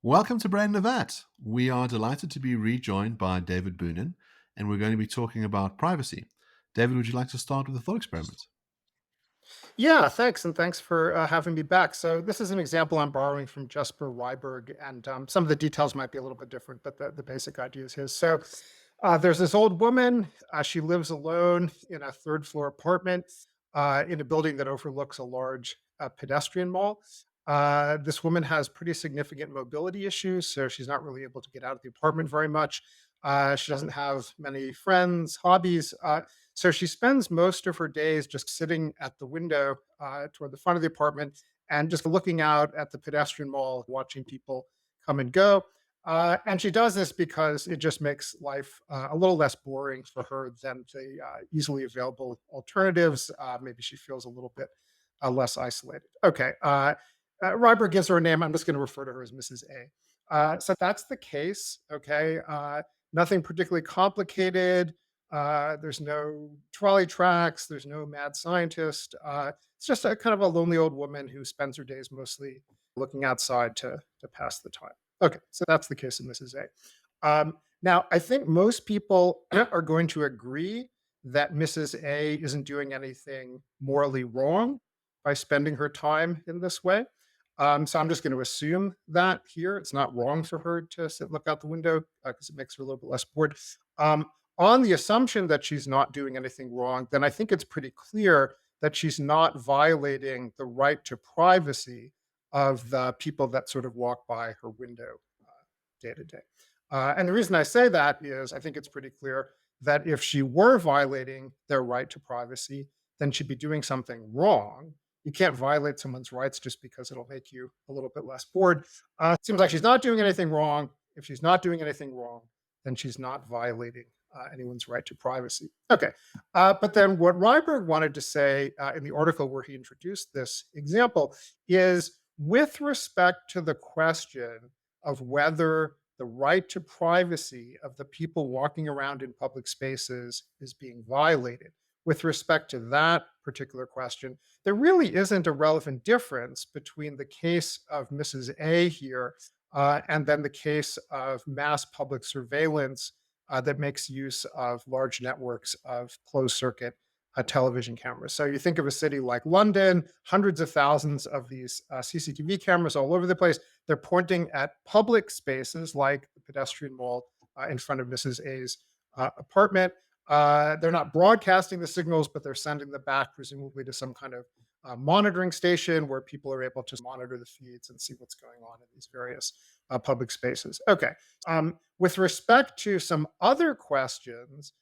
Welcome to Brand of That. We are delighted to be rejoined by David Boonin, and we're going to be talking about privacy. David, would you like to start with a thought experiment? Yeah, thanks, and thanks for having me back. So this is an example I'm borrowing from Jesper Weiberg, and some of the details might be a little bit different, but the basic idea is his. So there's this old woman. She lives alone in a third floor apartment in a building that overlooks a large pedestrian mall. This woman has pretty significant mobility issues, so she's not really able to get out of the apartment very much. She doesn't have many friends, hobbies. So she spends most of her days just sitting at the window toward the front of the apartment and just looking out at the pedestrian mall, watching people come and go. And she does this because it just makes life a little less boring for her than the easily available alternatives. Maybe she feels a little bit less isolated. Okay. Ryber gives her a name. I'm just going to refer to her as Mrs. A. So that's the case. Okay. Nothing particularly complicated. There's no trolley tracks. There's no mad scientist. It's just a kind of a lonely old woman who spends her days mostly looking outside to pass the time. Okay, so that's the case of Mrs. A. Now, I think most people are going to agree that Mrs. A isn't doing anything morally wrong by spending her time in this way. So I'm just going to assume that here it's not wrong for her to look out the window because it makes her a little bit less bored. Um, on the assumption that she's not doing anything wrong, then I think it's pretty clear that she's not violating the right to privacy of the people that sort of walk by her window day to day. And the reason I say that is I think it's pretty clear that if she were violating their right to privacy, then she'd be doing something wrong. You can't violate someone's rights just because it'll make you a little bit less bored. It seems like she's not doing anything wrong. If she's not doing anything wrong, then she's not violating anyone's right to privacy. Okay. But then what Ryberg wanted to say in the article where he introduced this example is with respect to the question of whether the right to privacy of the people walking around in public spaces is being violated. With respect to that particular question, there really isn't a relevant difference between the case of Mrs. A here and then the case of mass public surveillance that makes use of large networks of closed circuit television cameras. So you think of a city like London, hundreds of thousands of these CCTV cameras all over the place. They're pointing at public spaces like the pedestrian mall in front of Mrs. A's apartment. They're not broadcasting the signals, but they're sending them back, presumably to some kind of monitoring station where people are able to monitor the feeds and see what's going on in these various public spaces. Okay. With respect to some other questions,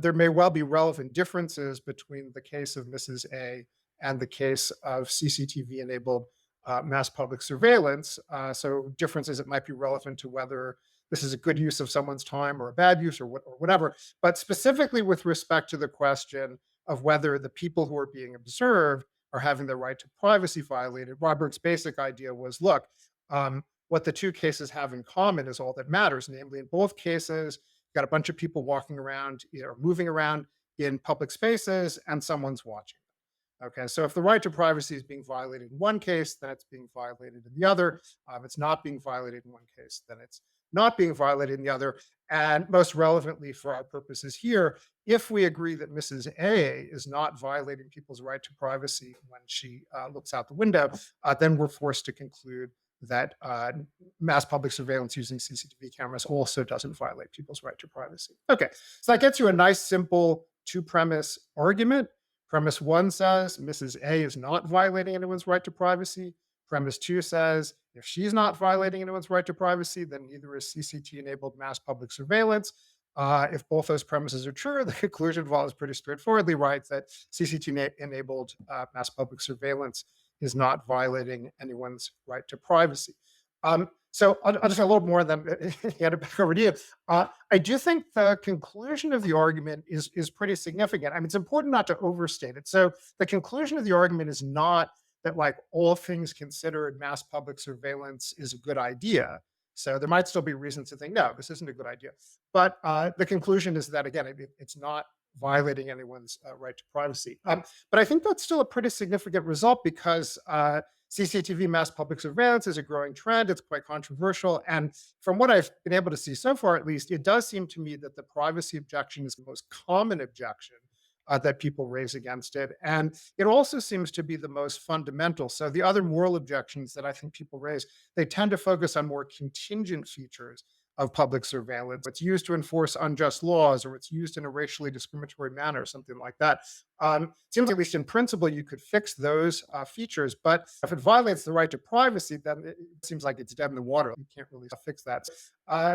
there may well be relevant differences between the case of Mrs. A and the case of CCTV enabled mass public surveillance. So, differences that might be relevant to whether this is a good use of someone's time or a bad use or whatever. But specifically with respect to the question of whether the people who are being observed are having their right to privacy violated, Robert's basic idea was look, what the two cases have in common is all that matters. Namely, in both cases, you've got a bunch of people walking around or moving around in public spaces and someone's watching. Okay, so if the right to privacy is being violated in one case, then it's being violated in the other. If it's not being violated in one case, then it's not being violated in the other. And most relevantly for our purposes here, if we agree that Mrs. A is not violating people's right to privacy when she looks out the window, then we're forced to conclude that mass public surveillance using CCTV cameras also doesn't violate people's right to privacy. Okay, so that gets you a nice, simple two premise argument. Premise one says Mrs. A is not violating anyone's right to privacy. Premise two says if she's not violating anyone's right to privacy, then neither is CCT enabled mass public surveillance. If both those premises are true, the conclusion follows pretty straightforwardly, right? That CCT enabled mass public surveillance is not violating anyone's right to privacy. So I'll just say a little more, and then hand it back over to you. I do think the conclusion of the argument is pretty significant. I mean, it's important not to overstate it. So the conclusion of the argument is not that, like all things considered, mass public surveillance is a good idea. So there might still be reasons to think, no, this isn't a good idea. But the conclusion is that again, it's not violating anyone's right to privacy. But I think that's still a pretty significant result because CCTV mass public surveillance is a growing trend. It's quite controversial. And from what I've been able to see so far, at least, it does seem to me that the privacy objection is the most common objection that people raise against it. And it also seems to be the most fundamental. So the other moral objections that I think people raise, they tend to focus on more contingent features of public surveillance. It's used to enforce unjust laws, or it's used in a racially discriminatory manner, something like that. Seems like, at least in principle, you could fix those features. But if it violates the right to privacy, then it seems like it's dead in the water. You can't really fix that.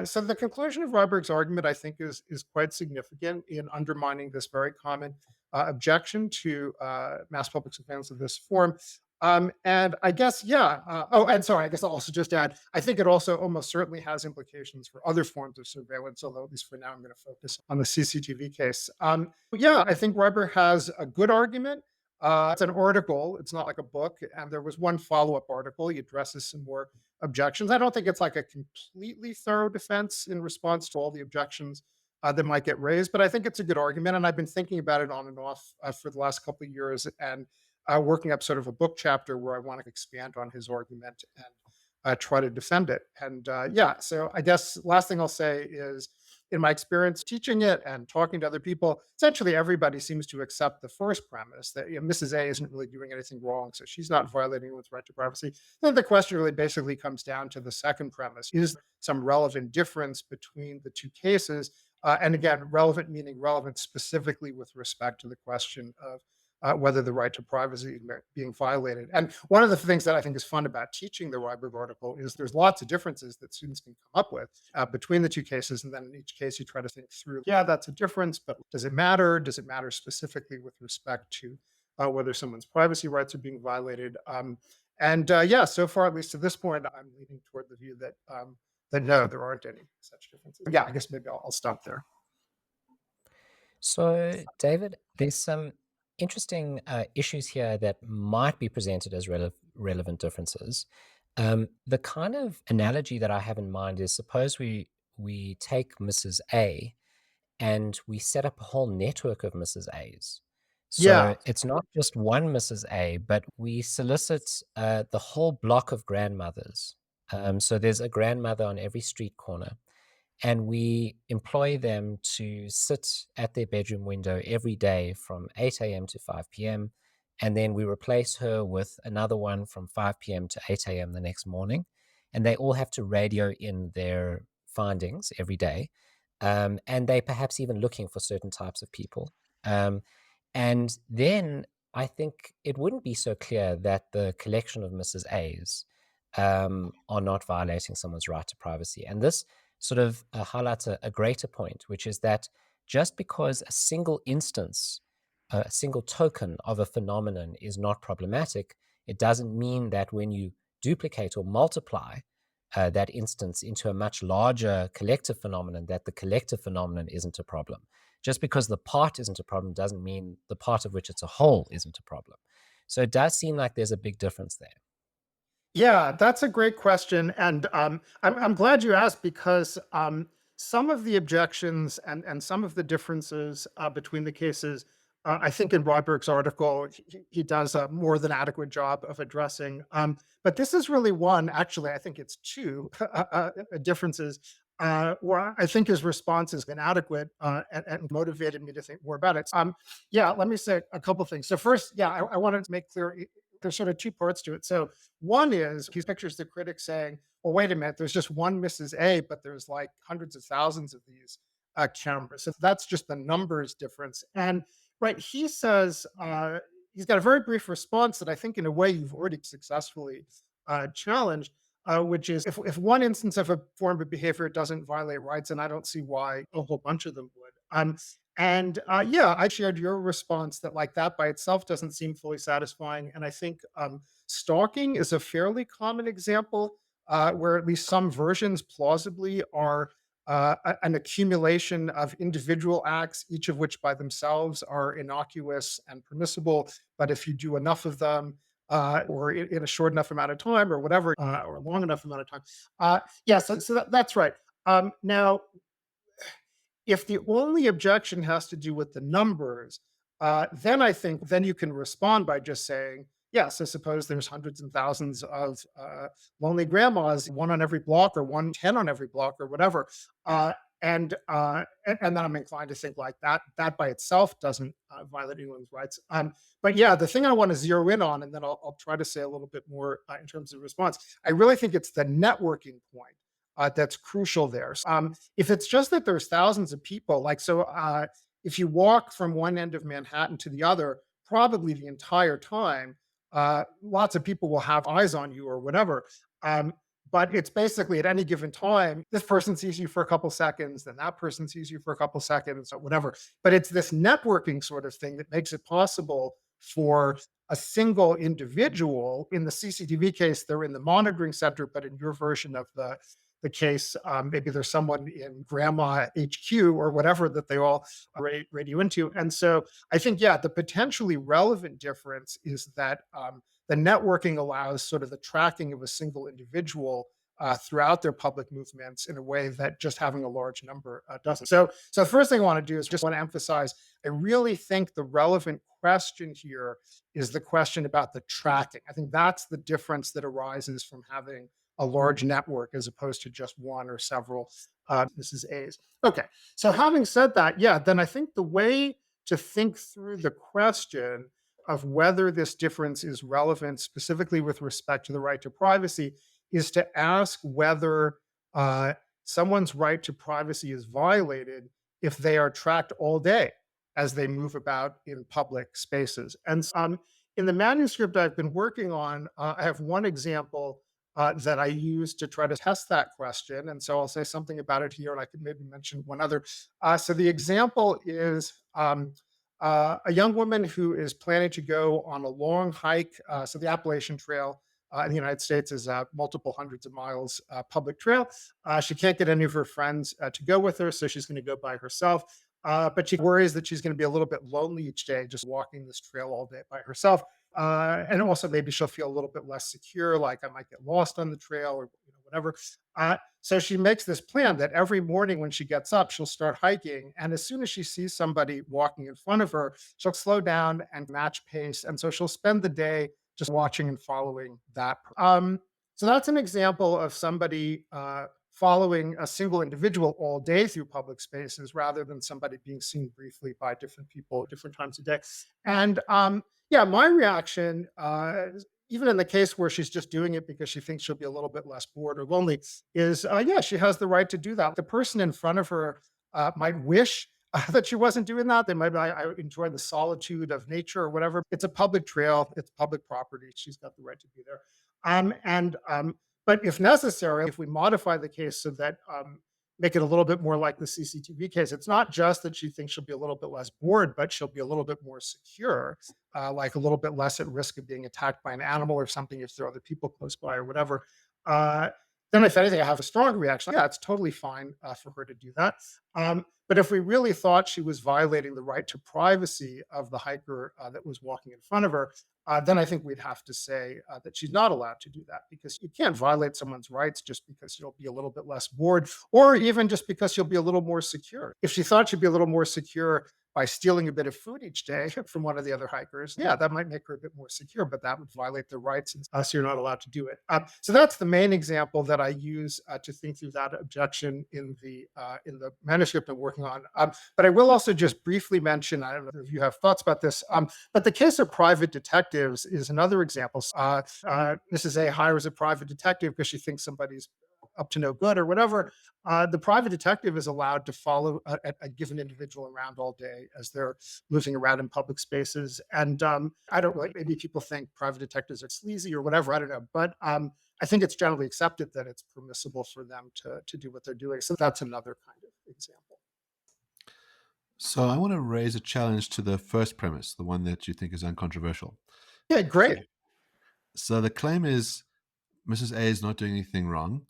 So the conclusion of Ryberg's argument, I think, is quite significant in undermining this very common objection to mass public surveillance of this form. And I guess, yeah. Oh, and sorry, I guess I'll also just add, I think it also almost certainly has implications for other forms of surveillance, although at least for now, I'm going to focus on the CCTV case. Yeah, I think Reiber has a good argument. It's an article, it's not like a book. And there was one follow up article. He addresses some more objections. I don't think it's like a completely thorough defense in response to all the objections that might get raised, but I think it's a good argument. And I've been thinking about it on and off for the last couple of years. And working up sort of a book chapter where I want to expand on his argument and try to defend it. And yeah, so I guess last thing I'll say is, in my experience teaching it and talking to other people, essentially everybody seems to accept the first premise that, Mrs. A isn't really doing anything wrong, so she's not violating anyone's right to privacy. Then the question really basically comes down to the second premise: is some relevant difference between the two cases? And again, relevant meaning relevant specifically with respect to the question of whether the right to privacy is being violated. And one of the things that I think is fun about teaching the Reiberg article is there's lots of differences that students can come up with between the two cases. And then in each case, you try to think through, yeah, that's a difference, but does it matter? Does it matter specifically with respect to whether someone's privacy rights are being violated? Yeah, so far, at least to this point, I'm leaning toward the view that no, there aren't any such differences. Yeah, I guess maybe I'll stop there. So, David, there's some interesting issues here that might be presented as relevant differences. The kind of analogy that I have in mind is, suppose we take Mrs. A and we set up a whole network of Mrs. A's. So Yeah, it's not just one Mrs. A, but we solicit the whole block of grandmothers. So there's a grandmother on every street corner, and we employ them to sit at their bedroom window every day from 8 a.m. to 5 p.m. And then we replace her with another one from 5 p.m. to 8 a.m. the next morning. And they all have to radio in their findings every day. And they perhaps even looking for certain types of people. Um, and then I think it wouldn't be so clear that the collection of Mrs. A's are not violating someone's right to privacy. And this sort of highlights a greater point, which is that just because a single instance, a single token of a phenomenon is not problematic, it doesn't mean that when you duplicate or multiply that instance into a much larger collective phenomenon, that the collective phenomenon isn't a problem. Just because the part isn't a problem doesn't mean the part of which it's a whole isn't a problem. So it does seem like there's a big difference there. yeah, that's a great question, and I'm glad you asked because some of the objections and some of the differences between the cases, I think in Rodberg's article, he does a more than adequate job of addressing. But this is really one, actually, I think it's two differences where I think his response is inadequate and motivated me to think more about it. Yeah, let me say a couple things. So first, yeah, I wanted to make clear there's sort of two parts to it. So one is he pictures the critics saying, well, wait a minute, there's just one Mrs. A, but there's like hundreds of thousands of these cameras. So that's just the numbers difference. And right, he says he's got a very brief response that I think in a way you've already successfully challenged, which is if one instance of a form of behavior doesn't violate rights, and I don't see why a whole bunch of them would. Yeah, I shared your response that like that by itself doesn't seem fully satisfying. And I think stalking is a fairly common example where at least some versions plausibly are an accumulation of individual acts, each of which by themselves are innocuous and permissible. But if you do enough of them, or in a short enough amount of time, or whatever, or a long enough amount of time, yeah, so that's right. Now, if the only objection has to do with the numbers, then I think then you can respond by just saying, Yeah, so suppose there's hundreds and thousands of lonely grandmas, one on every block or 110 on every block or whatever. Uh, and then I'm inclined to think like that by itself doesn't violate anyone's rights. But yeah, the thing I want to zero in on, and then I'll try to say a little bit more in terms of response. I really think it's the networking point that's crucial there. If it's just that there's thousands of people, if you walk from one end of Manhattan to the other, probably the entire time, lots of people will have eyes on you or whatever. Um, but it's basically at any given time, this person sees you for a couple seconds, then that person sees you for a couple seconds, or whatever. But it's this networking sort of thing that makes it possible for a single individual. In the CCTV case, they're in the monitoring center, but in your version of the case, maybe there's someone in grandma HQ or whatever that they all radio into. And so I think, yeah, the potentially relevant difference is that the networking allows sort of the tracking of a single individual throughout their public movements in a way that just having a large number doesn't. So the first thing I want to do is just want to emphasize, I really think the relevant question here is the question about the tracking. I think that's the difference that arises from having a large network as opposed to just one or several Mrs. A's. Okay, so having said that, yeah, then I think the way to think through the question of whether this difference is relevant, specifically with respect to the right to privacy, is to ask whether someone's right to privacy is violated if they are tracked all day as they move about in public spaces. And in the manuscript I've been working on, I have one example that I use to try to test that question. And so I'll say something about it here, and I could maybe mention one other. So the example is a young woman who is planning to go on a long hike. So the Appalachian Trail in the United States is multiple hundreds of miles public trail. She can't get any of her friends to go with her, so she's going to go by herself. But she worries that she's going to be a little bit lonely each day, just walking this trail all day by herself. And also maybe she'll feel a little bit less secure, like I might get lost on the trail or whatever. So she makes this plan that every morning when she gets up, she'll start hiking. And as soon as she sees somebody walking in front of her, she'll slow down and match pace. And so she'll spend the day just watching and following that. So that's an example of somebody following a single individual all day through public spaces rather than somebody being seen briefly by different people at different times of day. And yeah, my reaction, even in the case where she's just doing it because she thinks she'll be a little bit less bored or lonely, is yeah, she has the right to do that. The person in front of her might wish that she wasn't doing that. They might be, I enjoy the solitude of nature or whatever. It's a public trail, it's public property. She's got the right to be there. But if necessary, if we modify the case so that make it a little bit more like the CCTV case, it's not just that she thinks she'll be a little bit less bored, but she'll be a little bit more secure, like a little bit less at risk of being attacked by an animal or something if there are other people close by or whatever. Then, if anything, I have a strong reaction. Yeah, it's totally fine for her to do that. But if we really thought she was violating the right to privacy of the hiker that was walking in front of her, then I think we'd have to say that she's not allowed to do that because you can't violate someone's rights just because you'll be a little bit less bored or even just because you'll be a little more secure. If she thought she'd be a little more secure by stealing a bit of food each day from one of the other hikers, yeah, that might make her a bit more secure, but that would violate their rights, and so you're not allowed to do it. So that's the main example that I use to think through that objection in the manuscript I'm working on. But I will also just briefly mention, I don't know if you have thoughts about this, but the case of private detectives is another example. Mrs. A hires a private detective because she thinks somebody's up to no good or whatever. The private detective is allowed to follow a given individual around all day as they're moving around in public spaces. And I don't know, maybe people think private detectives are sleazy or whatever, I don't know. But I think it's generally accepted that it's permissible for them to do what they're doing. So that's another kind of example. So I want to raise a challenge to the first premise, the one that you think is uncontroversial. Yeah, great. So the claim is Mrs. A is not doing anything wrong,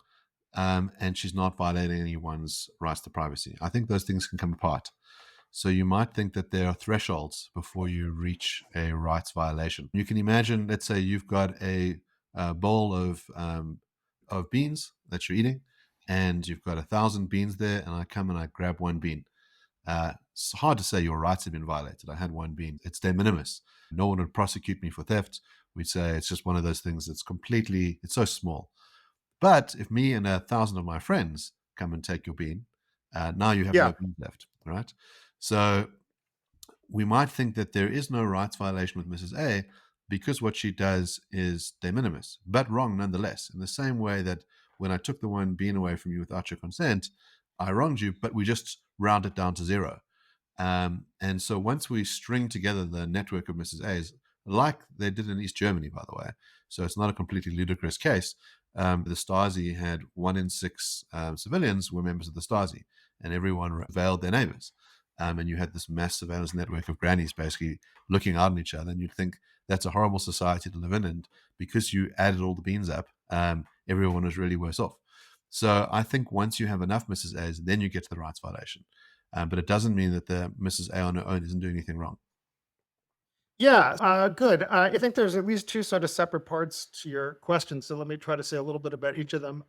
and she's not violating anyone's rights to privacy. I think those things can come apart. So you might think that there are thresholds before you reach a rights violation. You can imagine, let's say you've got a bowl of beans that you're eating, and you've got 1,000 beans there, and I come and I grab one bean. It's hard to say your rights have been violated. I had one bean. It's de minimis. No one would prosecute me for theft We'd say it's just one of those things that's completely, it's so small. But if me and 1,000 of my friends come and take your bean, now you have Yeah. no beans left, right? So we might think that there is no rights violation with Mrs. A because what she does is de minimis, but wrong nonetheless. In the same way that when I took the one bean away from you without your consent, I wronged you, but we just round it down to zero. And so once we string together the network of Mrs. A's, like they did in East Germany, by the way, so it's not a completely ludicrous case. The Stasi had 1 in 6 civilians were members of the Stasi, and everyone veiled their neighbors. And you had this mass surveillance network of grannies basically looking out on each other, and you'd think that's a horrible society to live in. And because you added all the beans up, everyone was really worse off. So I think once you have enough Mrs. A's, then you get to the rights violation. But it doesn't mean that the Mrs. A on her own isn't doing anything wrong. Yeah, good. I think there's at least two sort of separate parts to your question. So let me try to say a little bit about each of them.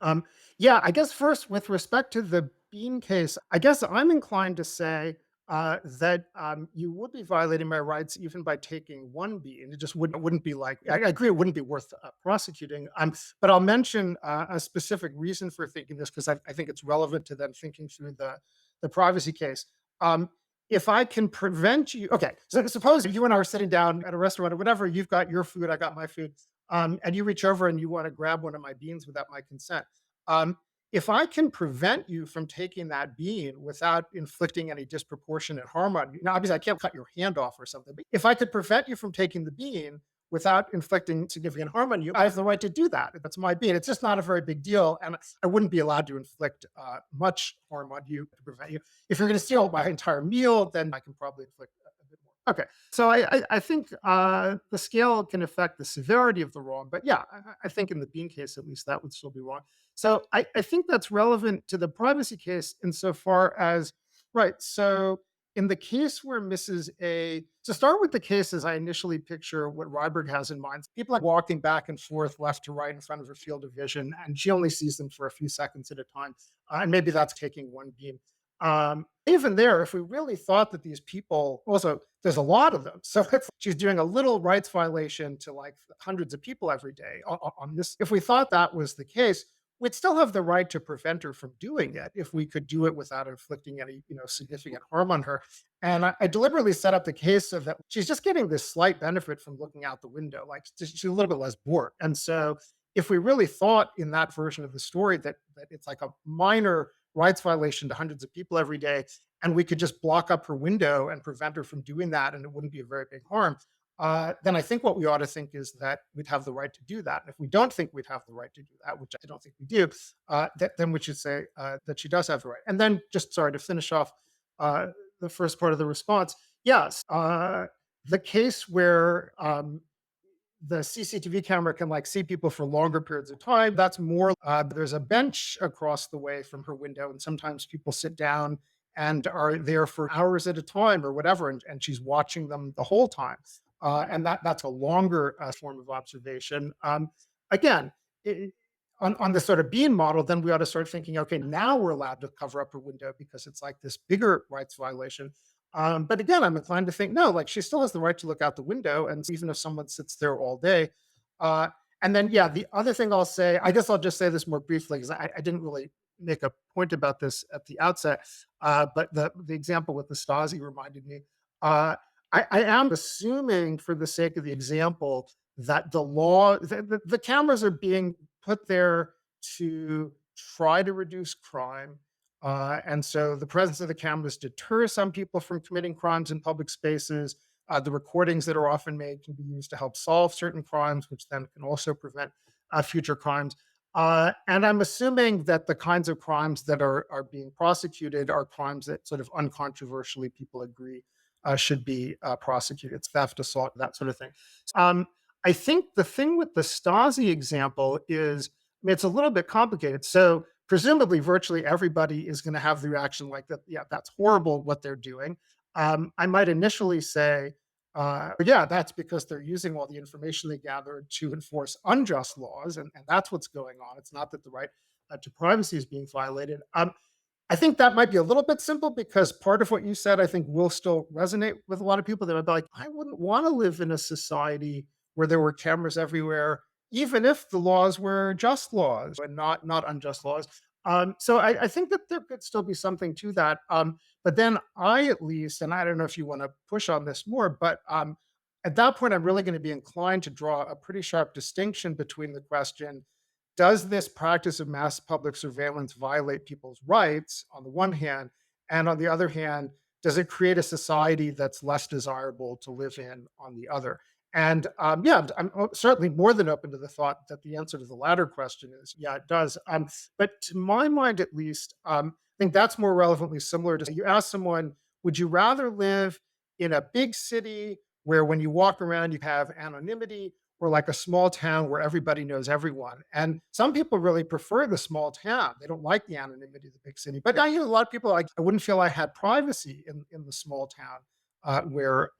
Yeah, I guess first, with respect to the Bean case, I guess I'm inclined to say that you would be violating my rights even by taking one bean. It just wouldn't be like, I agree, it wouldn't be worth prosecuting. But I'll mention a specific reason for thinking this because I think it's relevant to then thinking through the privacy case. Um, if I can prevent you, okay. So suppose you and I are sitting down at a restaurant or whatever, you've got your food, I got my food, and you reach over and you want to grab one of my beans without my consent. Um, if I can prevent you from taking that bean without inflicting any disproportionate harm on you, now obviously I can't cut your hand off or something, but if I could prevent you from taking the bean without inflicting significant harm on you, I have the right to do that. That's my bean. It's just not a very big deal, and I wouldn't be allowed to inflict much harm on you to prevent you. If you're going to steal my entire meal, then I can probably inflict a bit more. Okay, so I think the scale can affect the severity of the wrong, but yeah, I think in the Bean case, at least that would still be wrong. So I think that's relevant to the privacy case insofar as, right, so in the case where Mrs. A, to start with the case as I initially picture what Ryberg has in mind, people are walking back and forth, left to right in front of her field of vision, and she only sees them for a few seconds at a time. And maybe that's taking one beam. Even there, if we really thought that these people, also, there's a lot of them. So it's, she's doing a little rights violation to like hundreds of people every day on this. If we thought that was the case, we'd still have the right to prevent her from doing it if we could do it without inflicting any, significant harm on her. And I deliberately set up the case so that she's just getting this slight benefit from looking out the window, like she's a little bit less bored. And so, if we really thought in that version of the story that it's like a minor rights violation to hundreds of people every day, and we could just block up her window and prevent her from doing that, and it wouldn't be a very big harm, then I think what we ought to think is that we'd have the right to do that. And if we don't think we'd have the right to do that, which I don't think we do, then we should say that she does have the right. And then, just sorry to finish off the first part of the response. Yes, the case where the CCTV camera can like see people for longer periods of time. That's more, there's a bench across the way from her window, and sometimes people sit down and are there for hours at a time or whatever, and she's watching them the whole time. And that's a longer form of observation. Again, on the sort of Bean model, then we ought to start thinking, okay, now we're allowed to cover up her window because it's like this bigger rights violation. But again, I'm inclined to think no, like she still has the right to look out the window, and even if someone sits there all day. And then, yeah, the other thing I'll say, I guess I'll just say this more briefly because I didn't really make a point about this at the outset, but the example with the Stasi reminded me. I am assuming, for the sake of the example, that the cameras are being put there to try to reduce crime, and so the presence of the cameras deters some people from committing crimes in public spaces. The recordings that are often made can be used to help solve certain crimes, which then can also prevent future crimes. And I'm assuming that the kinds of crimes that are being prosecuted are crimes that sort of uncontroversially people agree should be prosecuted. It's theft, assault, that sort of thing. Um, I think the thing with the Stasi example is, I mean, it's a little bit complicated. So presumably virtually everybody is going to have the reaction like that. Yeah, that's horrible what they're doing. I might initially say, yeah, that's because they're using all the information they gathered to enforce unjust laws, and that's what's going on. It's not that the right to privacy is being violated. I think that might be a little bit simple because part of what you said, I think, will still resonate with a lot of people. That would be like, I wouldn't want to live in a society where there were cameras everywhere, even if the laws were just laws and not unjust laws. So I think that there could still be something to that. But then I at least, and I don't know if you want to push on this more, but at that point, I'm really going to be inclined to draw a pretty sharp distinction between the question: does this practice of mass public surveillance violate people's rights on the one hand? And on the other hand, does it create a society that's less desirable to live in on the other? And yeah, I'm certainly more than open to the thought that the answer to the latter question is yeah, it does. But to my mind, at least, I think that's more relevantly similar to you ask someone, would you rather live in a big city where when you walk around you have anonymity, or like a small town where everybody knows everyone? And some people really prefer the small town. They don't like the anonymity of the big city. But I hear a lot of people like, I wouldn't feel I had privacy in the small town where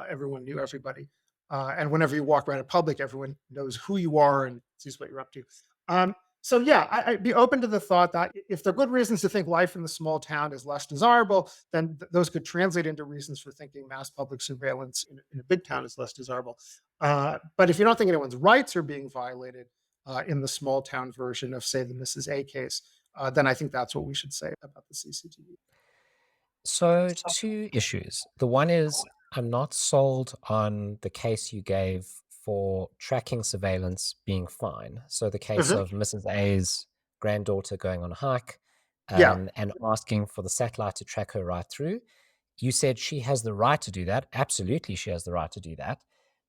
everyone knew everybody. And whenever you walk around in public, everyone knows who you are and sees what you're up to. So yeah, I'd be open to the thought that if there are good reasons to think life in the small town is less desirable, then those could translate into reasons for thinking mass public surveillance in a big town is less desirable. But if you don't think anyone's rights are being violated in the small town version of, say, the Mrs. A case, then I think that's what we should say about the CCTV. So, two issues. The one is I'm not sold on the case you gave for tracking surveillance being fine. So, the case Mhm. of Mrs. A's granddaughter going on a hike Yeah, and asking for the satellite to track her right through. You said she has the right to do that. Absolutely, she has the right to do that.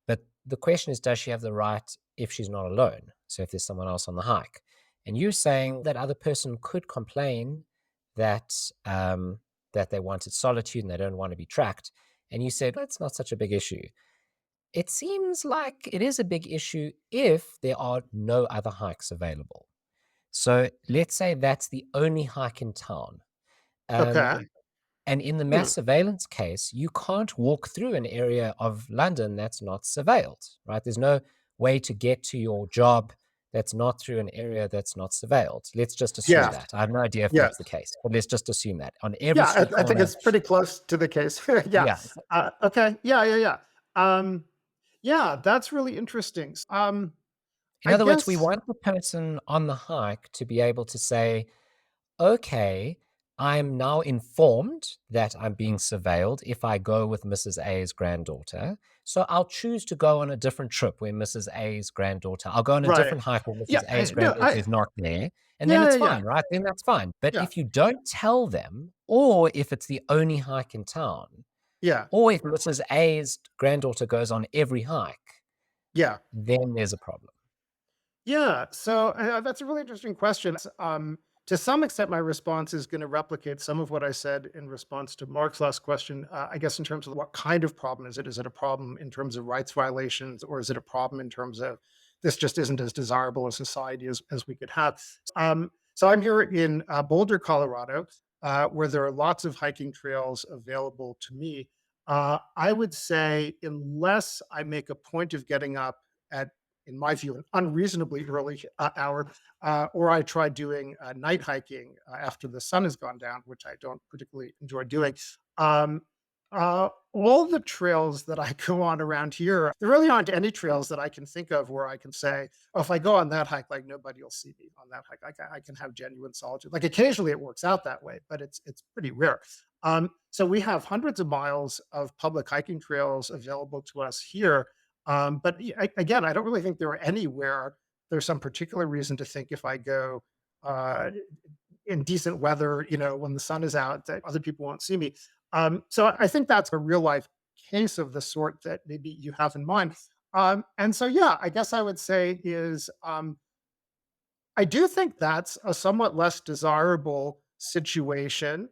But the question is, does she have the right if she's not alone? So, if there's someone else on the hike. And you're saying that other person could complain that that they wanted solitude and they don't want to be tracked. And you said that's not such a big issue. It seems like it is a big issue if there are no other hikes available. So let's say that's the only hike in town. Um, okay. and in the Hmm. mass surveillance case, you can't walk through an area of London that's not surveilled, right? There's no way to get to your job that's not through an area that's not surveilled. Let's just assume Yeah, that. I have no idea if yeah. that's the case, but let's just assume that. On every Yeah, street I think corner, it's pretty close to the case. Yeah. yeah. Okay. Yeah, yeah, yeah. Um, yeah, that's really interesting. In I other words, we guess want the person on the hike to be able to say, okay, I'm now informed that I'm being surveilled if I go with Mrs. A's granddaughter. So I'll choose to go on a different trip where Mrs. A's granddaughter, I'll go on a right. different hike where Yeah, Mrs. I A's no, granddaughter is not there. And then yeah, it's yeah, yeah. fine, right? Then that's fine. But Yeah. if you don't tell them, or if it's the only hike in town, Yeah. or if Mrs. A's granddaughter goes on every hike, Yeah. then there's a problem. Yeah, so that's a really interesting question. To some extent, my response is going to replicate some of what I said in response to Mark's last question. I guess in terms of what kind of problem is it? Is it a problem in terms of rights violations, or is it a problem in terms of this just isn't as desirable a society as we could have? So I'm here in Boulder, Colorado, where there are lots of hiking trails available to me. I would say, unless I make a point of getting up at, in my view, an unreasonably early hour, or I try doing night hiking after the sun has gone down, which I don't particularly enjoy doing. Um, all the trails that I go on around here, there really aren't any trails that I can think of where I can say, oh, if I go on that hike, like nobody will see me on that hike. I can have genuine solitude. Like occasionally it works out that way, but it's pretty rare. So we have hundreds of miles of public hiking trails available to us here, but again, I don't really think there are anywhere there's some particular reason to think if I go uh, in decent weather, when the sun is out, that other people won't see me. So I think that's a real life case of the sort that maybe you have in mind. And so, yeah, I guess I would say is I do think that's a somewhat less desirable situation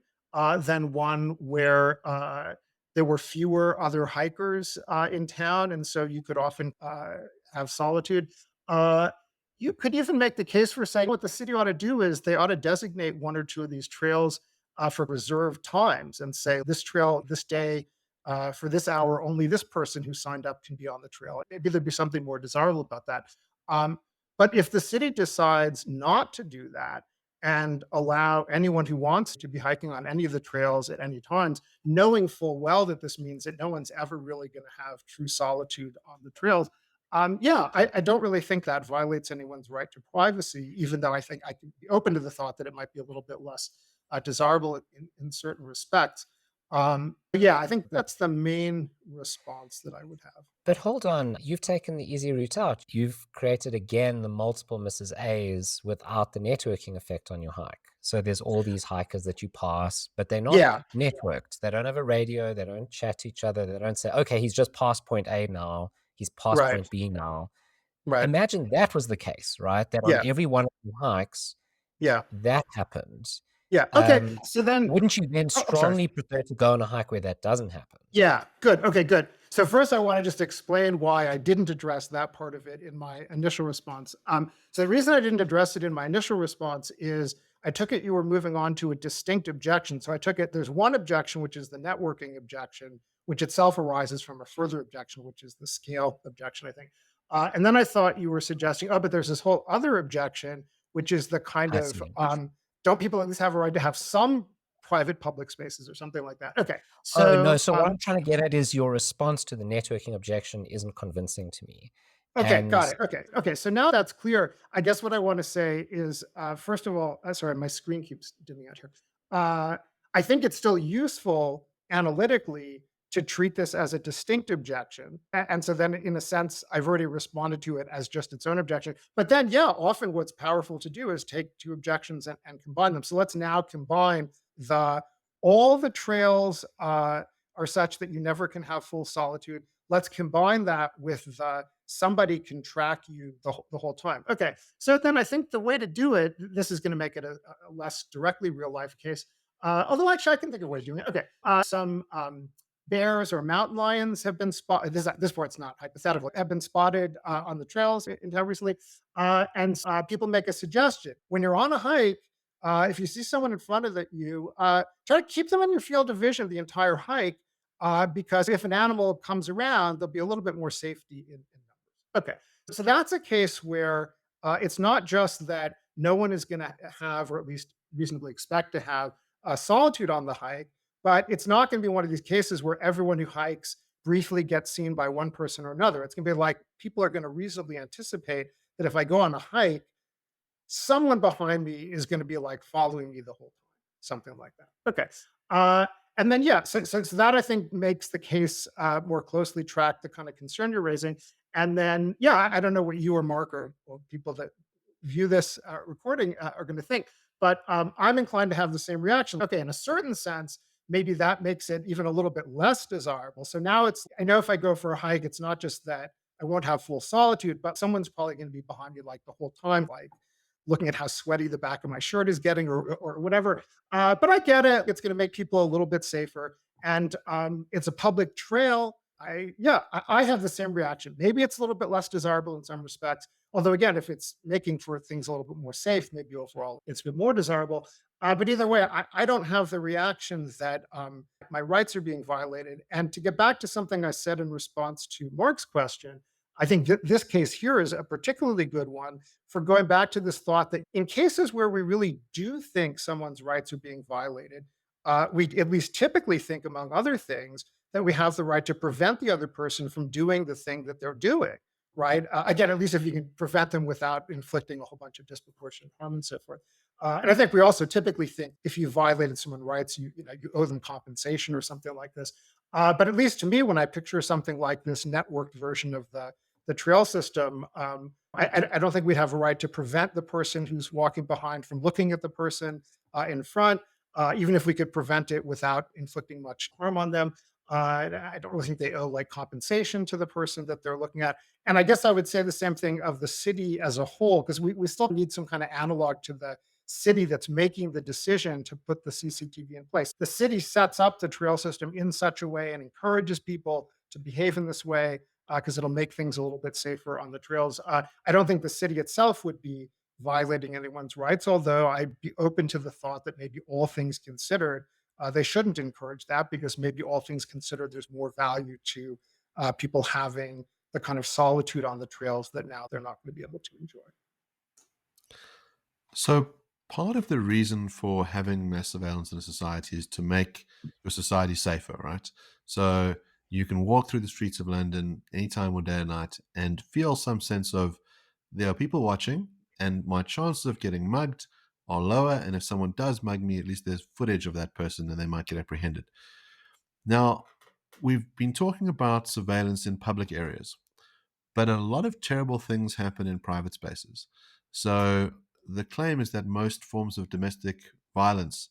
than one where there were fewer other hikers in town, and so you could often have solitude. Uh, you could even make the case for saying what the city ought to do is they ought to designate one or two of these trails for reserved times and say this trail this day. For this hour, only this person who signed up can be on the trail. Maybe there'd be something more desirable about that. Um, but if the city decides not to do that and allow anyone who wants to be hiking on any of the trails at any times, knowing full well that this means that no one's ever really going to have true solitude on the trails, Yeah, I don't really think that violates anyone's right to privacy, even though I think I can be open to the thought that it might be a little bit less desirable in certain respects. But yeah, I think that's the main response that I would have. But hold on, you've taken the easy route out. You've created again the multiple Mrs. A's without the networking effect on your hike. So there's all these hikers that you pass, but they're not Yeah, networked. They don't have a radio. They don't chat to each other. They don't say, okay, he's just past point A now. He's past right, point B now. right. Imagine that was the case, right? That on Yeah, every one of your hikes, yeah, that happens. yeah. Okay, Um, so then, wouldn't you then oh, I'm sorry. strongly prefer to go on a hike where that doesn't happen? Yeah, good. Okay, good. So first, I want to just explain why I didn't address that part of it in my initial response. So the reason I didn't address it in my initial response is I took it you were moving on to a distinct objection. So I took it there's one objection, which is the networking objection, which itself arises from a further objection, which is the scale objection, I think. And then I thought you were suggesting, oh, but there's this whole other objection, which is the kind I of see. don't people at least have a right to have some private public spaces or something like that? Okay, Oh, no. so So what I'm trying to get at is your response to the networking objection isn't convincing to me. okay, And got it. Okay, okay. So now that's clear. I guess what I want to say is, first of all, sorry, my screen keeps dimming out here. I think it's still useful analytically to treat this as a distinct objection, and so then, in a sense, I've already responded to it as just its own objection. But then, yeah, often what's powerful to do is take two objections and combine them. So let's now combine the all the trails are such that you never can have full solitude. Let's combine that with the somebody can track you the whole time. Okay. So then I think the way to do it, this is going to make it a less directly real life case. Although actually I can think of ways of doing it. Okay. Some bears or mountain lions have been spotted. This part's not hypothetical. Have been spotted on the trails in town recently. And people make a suggestion. When you're on a hike, if you see someone in front of you, try to keep them in your field of vision the entire hike, because if an animal comes around, there'll be a little bit more safety in numbers. Okay, so that's a case where it's not just that no one is going to have, or at least reasonably expect to have, solitude on the hike, but it's not going to be one of these cases where everyone who hikes briefly gets seen by one person or another. It's going to be like people are going to reasonably anticipate that if I go on a hike, someone behind me is going to be like following me the whole time, something like that. Okay. And then, yeah, so that I think makes the case more closely track the kind of concern you're raising. And then, yeah, I don't know what you or Mark or people that view this recording are going to think, but I'm inclined to have the same reaction. Okay, in a certain sense, maybe that makes it even a little bit less desirable. So now I know if I go for a hike, it's not just that I won't have full solitude, but someone's probably going to be behind me like the whole time, like looking at how sweaty the back of my shirt is getting or whatever. But I get it. It's going to make people a little bit safer. And it's a public trail. I have the same reaction. Maybe it's a little bit less desirable in some respects. Although, again, if it's making for things a little bit more safe, maybe overall it's a bit more desirable. But either way, I don't have the reaction that my rights are being violated. And to get back to something I said in response to Mark's question, I think this case here is a particularly good one for going back to this thought that in cases where we really do think someone's rights are being violated, we at least typically think, among other things, that we have the right to prevent the other person from doing the thing that they're doing, right? Again, at least if you can prevent them without inflicting a whole bunch of disproportionate harm and so forth. And I think we also typically think if you violated someone's rights, you owe them compensation or something like this. But at least to me, when I picture something like this networked version of the trail system, I don't think we have a right to prevent the person who's walking behind from looking at the person in front, even if we could prevent it without inflicting much harm on them. I don't really think they owe like compensation to the person that they're looking at. And I guess I would say the same thing of the city as a whole, because we still need some kind of analog to the city that's making the decision to put the CCTV in place. The city sets up the trail system in such a way and encourages people to behave in this way because it'll make things a little bit safer on the trails. I don't think the city itself would be violating anyone's rights, although I'd be open to the thought that maybe all things considered, they shouldn't encourage that because maybe all things considered, there's more value to people having the kind of solitude on the trails that now they're not going to be able to enjoy. So part of the reason for having mass surveillance in a society is to make your society safer, right? So You can walk through the streets of London anytime or day or night and feel some sense of there are people watching, and my chances of getting mugged are lower. And if someone does mug me, at least there's footage of that person and they might get apprehended. Now, we've been talking about surveillance in public areas, but a lot of terrible things happen in private spaces. So the claim is that most forms of domestic violence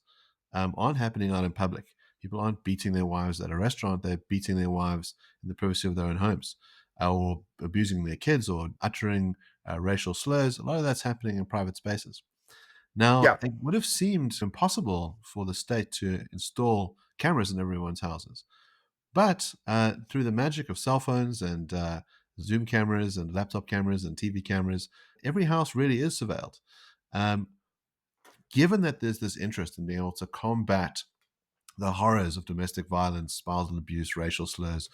aren't happening out in public. People aren't beating their wives at a restaurant, they're beating their wives in the privacy of their own homes, or abusing their kids, or uttering racial slurs. A lot of that's happening in private spaces. Now, Yeah. it would have seemed impossible for the state to install cameras in everyone's houses. But through the magic of cell phones and Zoom cameras and laptop cameras and TV cameras, every house really is surveilled. Um, Given that there's this interest in being able to combat the horrors of domestic violence, spousal abuse, racial slurs,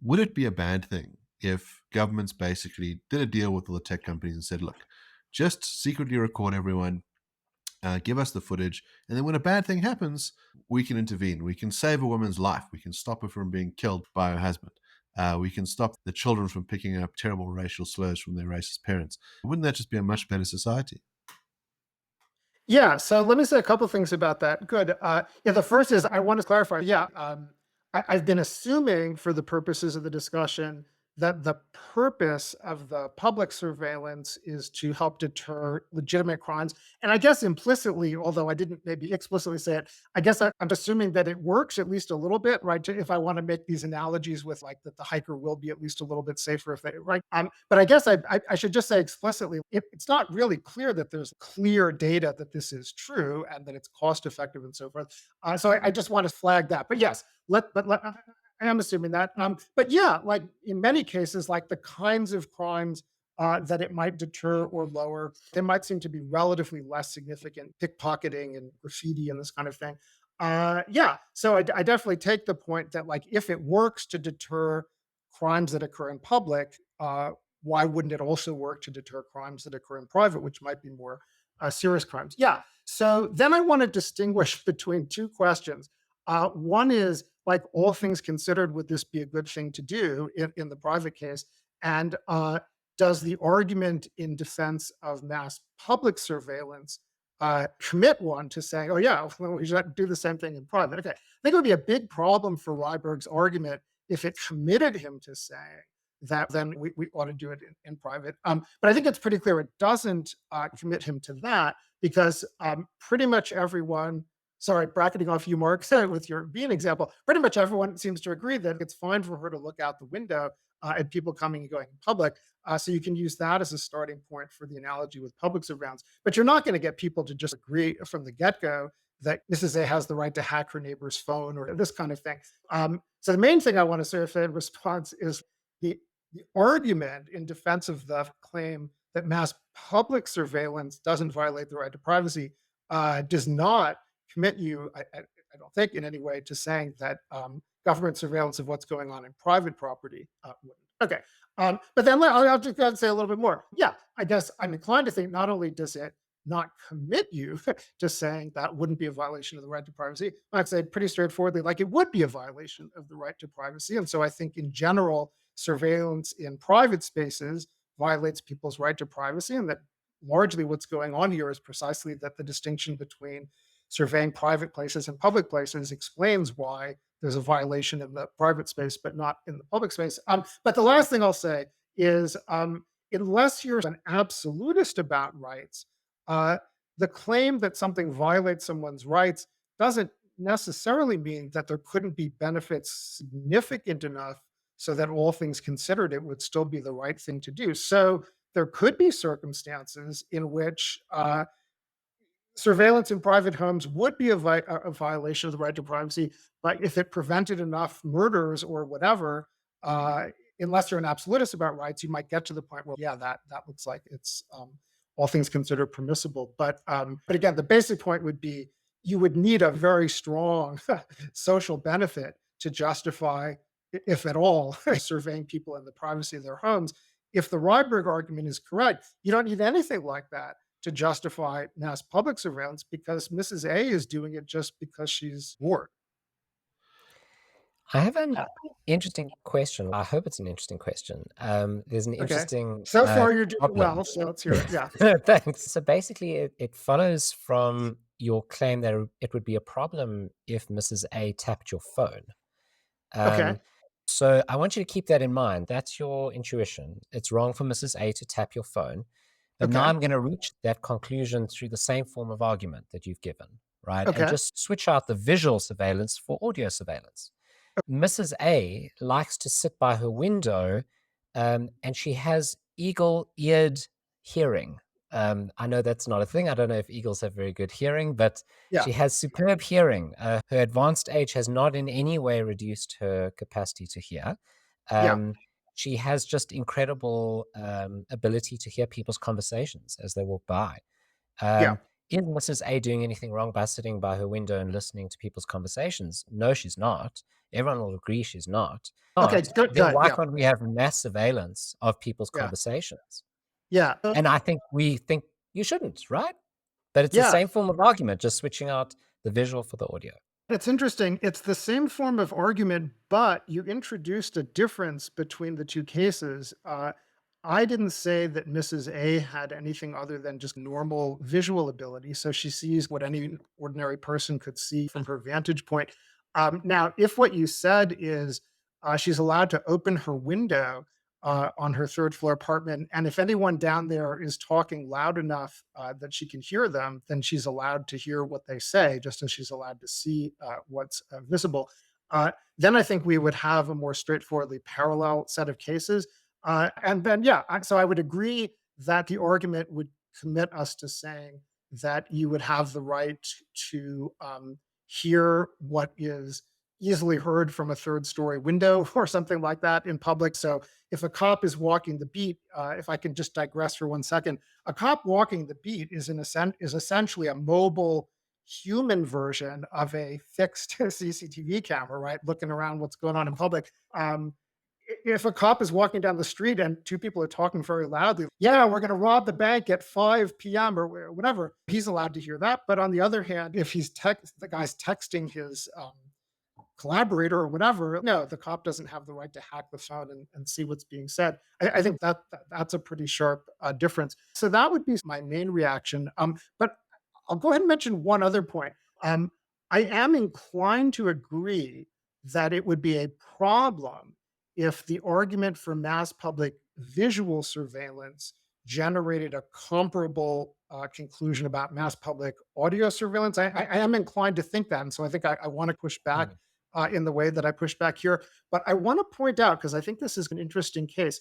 would it be a bad thing if governments basically did a deal with all the tech companies and said, look, just secretly record everyone, give us the footage, and then when a bad thing happens, we can intervene. We can save a woman's life. We can stop her from being killed by her husband. We can stop the children from picking up terrible racial slurs from their racist parents. Wouldn't that just be a much better society? Yeah, so let me say a couple things about that. Good. Yeah, the first is I want to clarify. Yeah, I've been assuming for the purposes of the discussion that the purpose of the public surveillance is to help deter legitimate crimes. And I guess implicitly, although I didn't maybe explicitly say it, I guess I'm assuming that it works at least a little bit, right? If I want to make these analogies with like that the hiker will be at least a little bit safer if they, right? But I guess I should just say explicitly, it's not really clear that there's clear data that this is true and that it's cost effective and so forth. So I just want to flag that. But yes, I am assuming that. But yeah, like in many cases, like the kinds of crimes that it might deter or lower, they might seem to be relatively less significant, pickpocketing and graffiti and this kind of thing. Yeah, so I definitely take the point that like if it works to deter crimes that occur in public, why wouldn't it also work to deter crimes that occur in private, which might be more serious crimes? Yeah. So then I want to distinguish between two questions. One is like all things considered, would this be a good thing to do in the private case? And does the argument in defense of mass public surveillance commit one to saying, oh, yeah, well, we should do the same thing in private? Okay. I think it would be a big problem for Ryberg's argument if it committed him to saying that then we ought to do it in private. But I think it's pretty clear it doesn't commit him to that because pretty much everyone, sorry, bracketing off you, Mark, with your being example, pretty much everyone seems to agree that it's fine for her to look out the window at people coming and going in public. So you can use that as a starting point for the analogy with public surveillance. But you're not going to get people to just agree from the get-go that Mrs. A has the right to hack her neighbor's phone or this kind of thing. So the main thing I want to say in response is the argument in defense of the claim that mass public surveillance doesn't violate the right to privacy does not commit you, I don't think, in any way to saying that government surveillance of what's going on in private property wouldn't. Okay. But then I'll just go and say a little bit more. Yeah, I guess I'm inclined to think not only does it not commit you to saying that wouldn't be a violation of the right to privacy, I'd say pretty straightforwardly, like it would be a violation of the right to privacy. And so I think in general, surveillance in private spaces violates people's right to privacy, and that largely what's going on here is precisely that the distinction between surveying private places and public places explains why there's a violation in the private space, but not in the public space. But the last thing I'll say is unless you're an absolutist about rights, uh, the claim that something violates someone's rights doesn't necessarily mean that there couldn't be benefits significant enough so that all things considered, it would still be the right thing to do. So there could be circumstances in which surveillance in private homes would be a violation of the right to privacy, but if it prevented enough murders or whatever, unless you're an absolutist about rights, you might get to the point where, yeah, that looks like it's all things considered permissible. But again, the basic point would be you would need a very strong social benefit to justify, if at all, surveying people in the privacy of their homes. If the Ryberg argument is correct, you don't need anything like that to justify mass public surveillance because Mrs. A is doing it just because she's bored. I have an interesting question. I hope it's an interesting question. There's an Okay. interesting So far, you're doing problem. well. So let's hear it. Yeah. Thanks. So basically, it follows from your claim that it would be a problem if Mrs. A tapped your phone. Okay. Um, so I want you to keep that in mind. That's your intuition. It's wrong for Mrs. A to tap your phone. But now Okay. I'm going to reach that conclusion through the same form of argument that you've given, right? And Okay. just switch out the visual surveillance for audio surveillance. Mrs. A likes to sit by her window, and she has eagle-eared hearing. I know that's not a thing. I don't know if eagles have very good hearing, but Yeah. she has superb hearing. Her advanced age has not in any way reduced her capacity to hear. Yeah. She has just incredible ability to hear people's conversations as they walk by. Yeah. Is Mrs. A doing anything wrong by sitting by her window and listening to people's conversations? No, she's not. Everyone will agree she's not. Okay. Not, Good. then Good. why Yeah. can't we have mass surveillance of people's Yeah. conversations? Yeah. And I think we think you shouldn't, right? But it's the Yeah. same form of argument, just switching out the visual for the audio. It's interesting. It's the same form of argument, but you introduced a difference between the two cases. I didn't say that Mrs. A had anything other than just normal visual ability. So she sees what any ordinary person could see from her vantage point. Now, if what you said is she's allowed to open her window on her third floor apartment, and if anyone down there is talking loud enough that she can hear them, then she's allowed to hear what they say, just as she's allowed to see what's visible. Then I think we would have a more straightforwardly parallel set of cases. And then, yeah, so I would agree that the argument would commit us to saying that you would have the right to hear what is easily heard from a third story window or something like that in public. So if a cop is walking the beat, if I can just digress for 1 second, a cop walking the beat is is essentially a mobile human version of a fixed CCTV camera, right? Looking around what's going on in public. If a cop is walking down the street and two people are talking very loudly, yeah, we're going to rob the bank at 5 p.m. or whatever, he's allowed to hear that. But on the other hand, if the guy's texting his collaborator or whatever, no, the cop doesn't have the right to hack the phone and see what's being said. I think that's a pretty sharp difference. So that would be my main reaction. But I'll go ahead and mention one other point. Um, I am inclined to agree that it would be a problem if the argument for mass public visual surveillance generated a comparable conclusion about mass public audio surveillance. I am inclined to think that. And so I think I want to push back Mm. in the way that I push back here. But I want to point out, because I think this is an interesting case.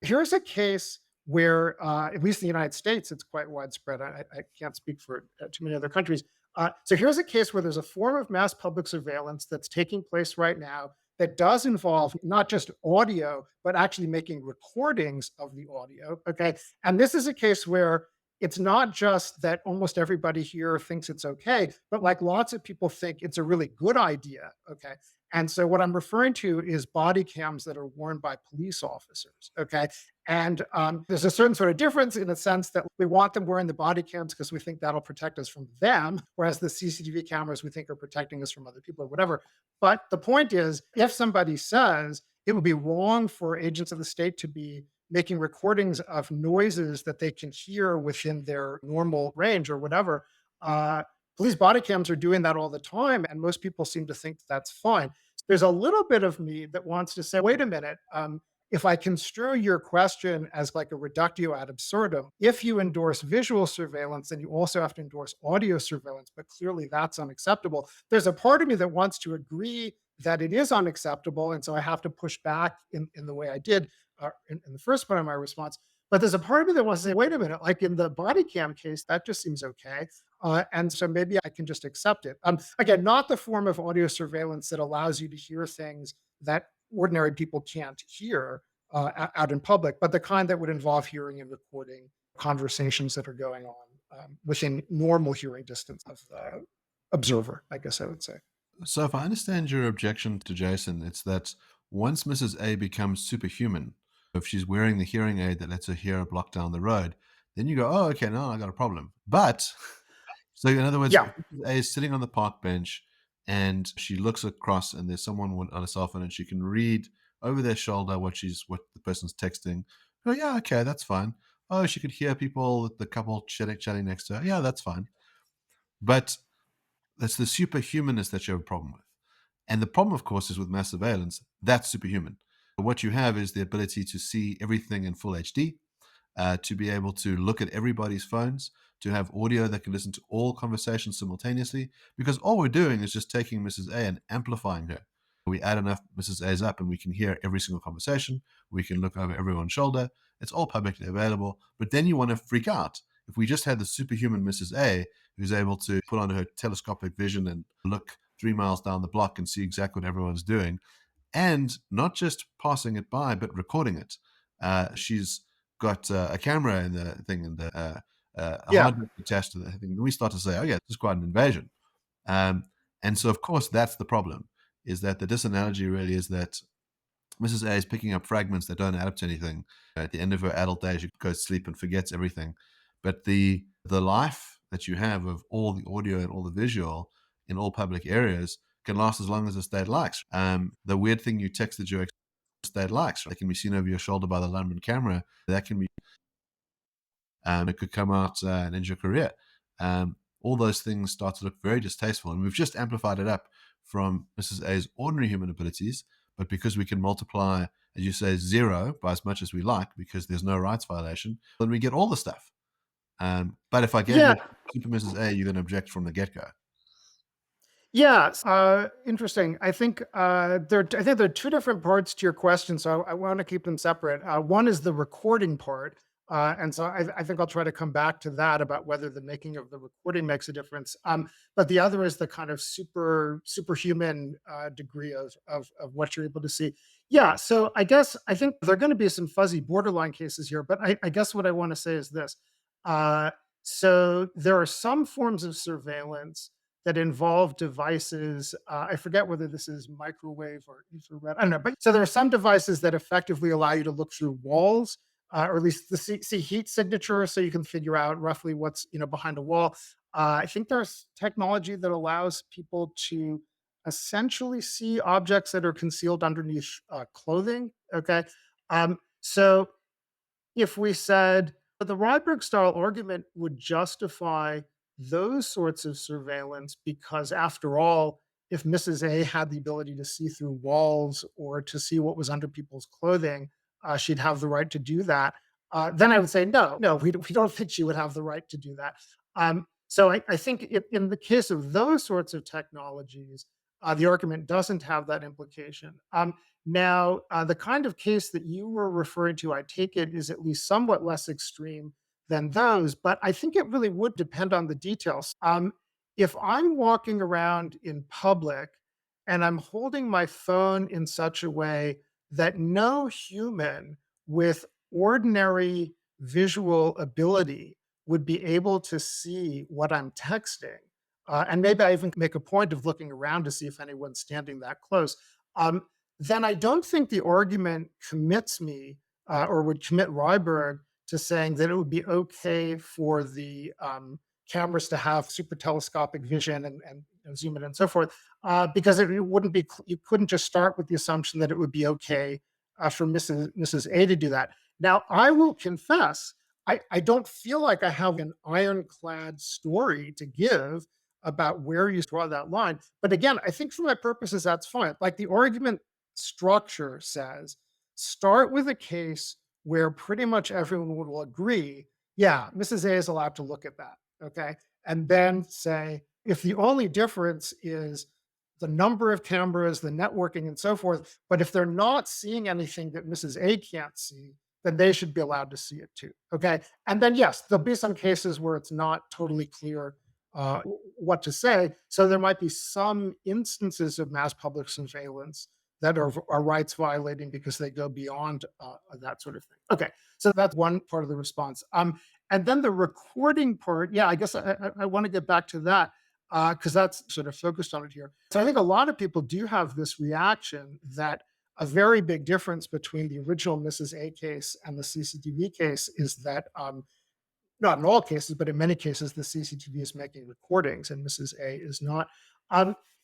Here's a case where, at least in the United States, it's quite widespread. I can't speak for too many other countries. So here's a case where there's a form of mass public surveillance that's taking place right now that does involve not just audio, but actually making recordings of the audio. Okay. And this is a case where it's not just that almost everybody here thinks it's okay, but like lots of people think it's a really good idea. Okay. And so what I'm referring to is body cams that are worn by police officers. Okay. And there's a certain sort of difference in the sense that we want them wearing the body cams because we think that'll protect us from them, whereas the CCTV cameras we think are protecting us from other people or whatever. But the point is, if somebody says it would be wrong for agents of the state to be making recordings of noises that they can hear within their normal range or whatever, police body cams are doing that all the time. And most people seem to think that's fine. There's a little bit of me that wants to say, wait a minute, if I construe your question as like a reductio ad absurdum, if you endorse visual surveillance, then you also have to endorse audio surveillance, but clearly that's unacceptable. There's a part of me that wants to agree that it is unacceptable. And so I have to push back in the way I did in the first part of my response. But there's a part of me that wants to say, wait a minute, like in the body cam case, that just seems okay. And so maybe I can just accept it. Again, not the form of audio surveillance that allows you to hear things that ordinary people can't hear out in public, but the kind that would involve hearing and recording conversations that are going on within normal hearing distance of the observer, I guess I would say. So, if I understand your objection to Jason, it's that once Mrs. A becomes superhuman, if she's wearing the hearing aid that lets her hear a block down the road, then you go, oh, okay, now I got a problem. But, so in other words, Yeah. Mrs. A is sitting on the park bench, and she looks across, and there's someone on a cell phone, and she can read over their shoulder what the person's texting. Oh yeah, okay, that's fine. Oh, she could hear people, the couple chatting next to her. Yeah, that's fine. But that's the superhumanness that you have a problem with. And the problem, of course, is with mass surveillance, that's superhuman. What you have is the ability to see everything in full HD, to be able to look at everybody's phones, to have audio that can listen to all conversations simultaneously, because all we're doing is just taking Mrs. A and amplifying her. We add enough Mrs. A's up and we can hear every single conversation. We can look over everyone's shoulder. It's all publicly available. But then you want to freak out. If we just had the superhuman Mrs. A who's able to put on her telescopic vision and look 3 miles down the block and see exactly what everyone's doing, and not just passing it by, but recording it. She's got a camera in the thing and a Yeah. hard disk attached to the thing. We start to say, oh yeah, this is quite an invasion. And so, of course, that's the problem, is that the disanalogy really is that Mrs. A is picking up fragments that don't add up to anything. At the end of her adult days, she goes to sleep and forgets everything. But the life that you have of all the audio and all the visual in all public areas can last as long as the state likes. The weird thing you texted your state likes, that can be seen over your shoulder by the London camera. That can be, it could come out and end your career. All those things start to look very distasteful, and we've just amplified it up from Mrs. A's ordinary human abilities. But because we can multiply, as you say, zero by as much as we like, because there's no rights violation, then we get all the stuff. But if I gave Yeah. you Super Mrs. A, you're going to object from the get-go. Yeah, interesting. I think there are two different parts to your question, so I want to keep them separate. One is the recording part, and so I think I'll try to come back to that about whether the making of the recording makes a difference. But the other is the kind of superhuman degree of what you're able to see. Yeah, so I think there are going to be some fuzzy borderline cases here, but I guess what I want to say is this. Uh, so there are some forms of surveillance that involve devices. I forget whether this is microwave or infrared. I don't know. But so there are some devices that effectively allow you to look through walls, or at least see heat signature, so you can figure out roughly what's behind a wall. I think there's technology that allows people to essentially see objects that are concealed underneath clothing. Okay, so if we said the Rydberg style argument would justify those sorts of surveillance because, after all, if Mrs. A had the ability to see through walls or to see what was under people's clothing, she'd have the right to do that. Then I would say, no, we don't think she would have the right to do that. So I think in the case of those sorts of technologies, the argument doesn't have that implication. Now, the kind of case that you were referring to, I take it, is at least somewhat less extreme than those, but I think it really would depend on the details. If I'm walking around in public and I'm holding my phone in such a way that no human with ordinary visual ability would be able to see what I'm texting, and maybe I even make a point of looking around to see if anyone's standing that close. Um, then I don't think the argument commits me or would commit Ryberg to saying that it would be okay for the cameras to have super telescopic vision and zoom in and so forth, because it wouldn't be, you couldn't just start with the assumption that it would be okay for Mrs. A to do that. Now, I will confess, I don't feel like I have an ironclad story to give about where you draw that line. But again, I think for my purposes, that's fine. Like the argument structure says, start with a case where pretty much everyone will agree, yeah, Mrs. A is allowed to look at that. Okay. And then say, if the only difference is the number of cameras, the networking, and so forth, but if they're not seeing anything that Mrs. A can't see, then they should be allowed to see it too. Okay. And then, yes, there'll be some cases where it's not totally clear what to say. So there might be some instances of mass public surveillance that are rights violating because they go beyond that sort of thing. Okay, so that's one part of the response. And then the recording part, yeah, I guess I want to get back to that because that's sort of focused on it here. So I think a lot of people do have this reaction that a very big difference between the original Mrs. A case and the CCTV case is that not in all cases, but in many cases, the CCTV is making recordings and Mrs. A is not.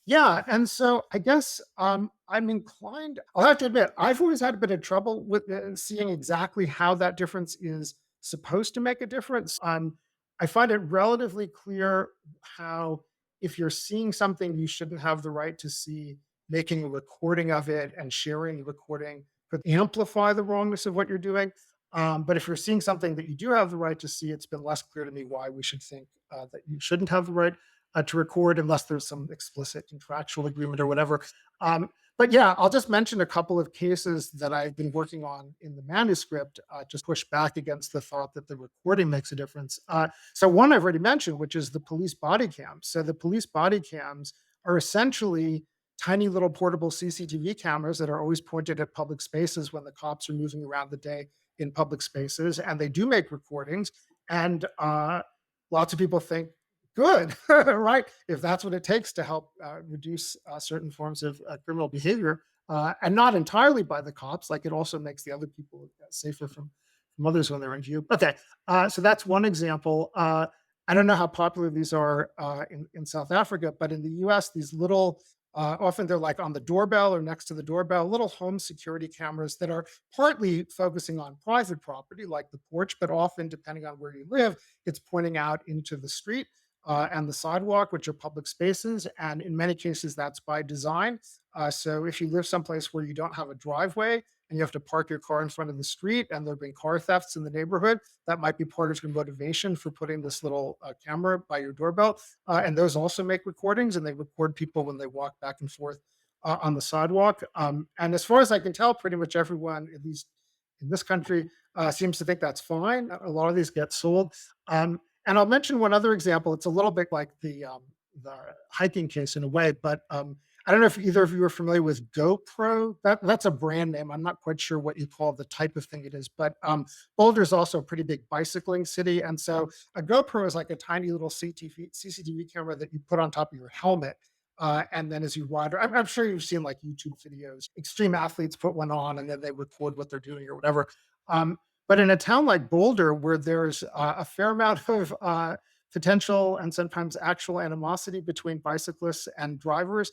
Yeah, and so I guess I'm inclined. I'll have to admit, I've always had a bit of trouble with seeing exactly how that difference is supposed to make a difference. I find it relatively clear how, if you're seeing something you shouldn't have the right to see, making a recording of it and sharing the recording could amplify the wrongness of what you're doing. But if you're seeing something that you do have the right to see, it's been less clear to me why we should think that you shouldn't have the right to record unless there's some explicit contractual agreement or whatever. Um, but yeah, I'll just mention a couple of cases that I've been working on in the manuscript, just push back against the thought that the recording makes a difference. So one I've already mentioned, which is the police body cams. So the police body cams are essentially tiny little portable CCTV cameras that are always pointed at public spaces when the cops are moving around the day in public spaces, and they do make recordings. And lots of people think good, right? If that's what it takes to help reduce certain forms of criminal behavior, and not entirely by the cops, like it also makes the other people safer from others when they're in view. Okay, so that's one example. I don't know how popular these are in South Africa, but in the US, these little, often they're like on the doorbell or next to the doorbell, little home security cameras that are partly focusing on private property, like the porch, but often, depending on where you live, it's pointing out into the street and the sidewalk, which are public spaces. And in many cases, that's by design. So if you live someplace where you don't have a driveway and you have to park your car in front of the street and there have been car thefts in the neighborhood, that might be part of your motivation for putting this little camera by your doorbell. And those also make recordings, and they record people when they walk back and forth on the sidewalk. And as far as I can tell, pretty much everyone, at least in this country, seems to think that's fine. A lot of these get sold. And I'll mention one other example. It's a little bit like the hiking case in a way, but I don't know if either of you are familiar with GoPro. That's a brand name. I'm not quite sure what you call the type of thing it is, but Boulder is also a pretty big bicycling city, and so a GoPro is like a tiny little CCTV camera that you put on top of your helmet. And then as you ride, I'm sure you've seen like YouTube videos. Extreme athletes put one on and then they record what they're doing or whatever. Um, but in a town like Boulder, where there's a fair amount of potential and sometimes actual animosity between bicyclists and drivers,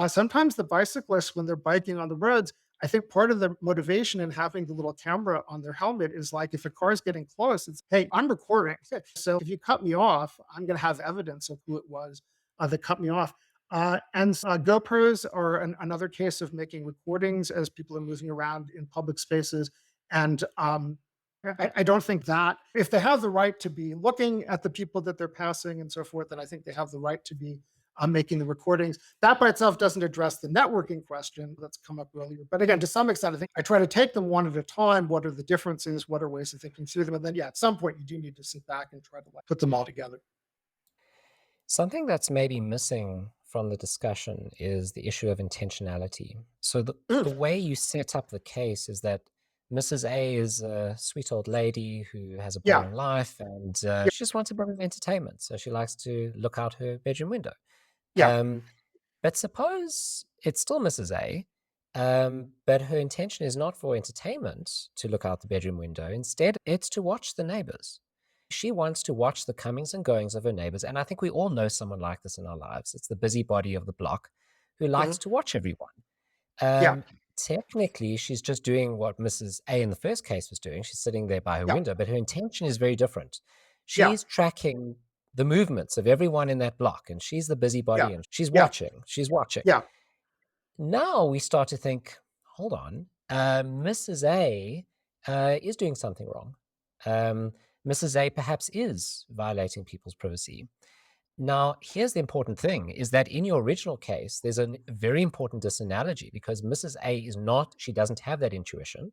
sometimes the bicyclists, when they're biking on the roads, I think part of the motivation in having the little camera on their helmet is like, if a car is getting close, it's, hey, I'm recording. So if you cut me off, I'm going to have evidence of who it was that cut me off. And GoPros are another case of making recordings as people are moving around in public spaces. And I don't think that if they have the right to be looking at the people that they're passing and so forth, then I think they have the right to be making the recordings. That by itself doesn't address the networking question that's come up earlier. But again, to some extent, I think I try to take them one at a time. What are the differences? What are ways of thinking through them? And then, yeah, at some point, you do need to sit back and try to like put them all together. Something that's maybe missing from the discussion is the issue of intentionality. So the way you set up the case is that Mrs. A is a sweet old lady who has a Yeah. boring life, and she just wants a bit of entertainment. So she likes to look out her bedroom window. Yeah. But suppose it's still Mrs. A, but her intention is not for entertainment to look out the bedroom window. Instead, it's to watch the neighbors. She wants to watch the comings and goings of her neighbors. And I think we all know someone like this in our lives. It's the busybody of the block who likes Mhm. to watch everyone. Yeah. Technically, she's just doing what Mrs. A in the first case was doing. She's sitting there by her Yeah. window, but her intention is very different. Yeah. She's tracking the movements of everyone in that block, and she's the busybody, Yeah. and she's Yeah. watching. She's watching. Yeah. Now we start to think, hold on, Mrs. A is doing something wrong. Mrs. A perhaps is violating people's privacy. Now, here's the important thing, is that in your original case, there's a very important disanalogy because Mrs. A is not, she doesn't have that intuition,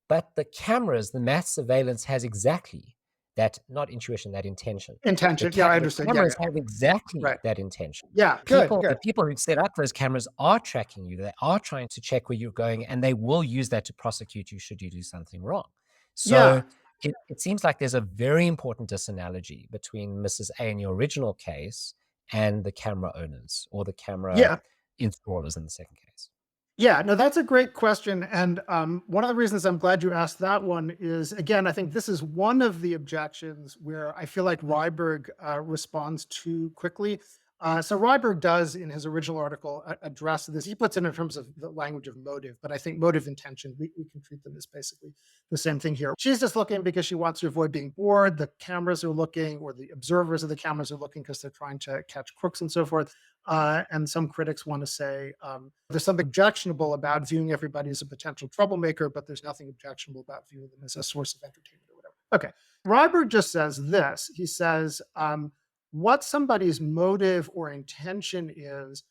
but the cameras, the mass surveillance has exactly that, not intuition, that intention. Intention. Yeah, I The understand. Yeah. cameras Yeah. have exactly Right. that intention. Yeah. Good. The Good. people who set up those cameras are tracking you. They are trying to check where you're going, and they will use that to prosecute you should you do something wrong. So Yeah. it seems like there's a very important disanalogy between Mrs. A in your original case and the camera owners or the camera Yeah. installers in the second case. Yeah, no, that's a great question. And one of the reasons I'm glad you asked that one is, again, I think this is one of the objections where I feel like Ryberg responds too quickly. So Ryberg does, in his original article, address this. He puts it in terms of the language of motive, but I think motive intention, we can treat them as basically the same thing here. She's just looking because she wants to avoid being bored. The cameras are looking, or the observers of the cameras are looking because they're trying to catch crooks and so forth. And some critics want to say there's something objectionable about viewing everybody as a potential troublemaker, but there's nothing objectionable about viewing them as a source of entertainment or whatever. Okay. Ryberg just says this. He says, what somebody's motive or intention is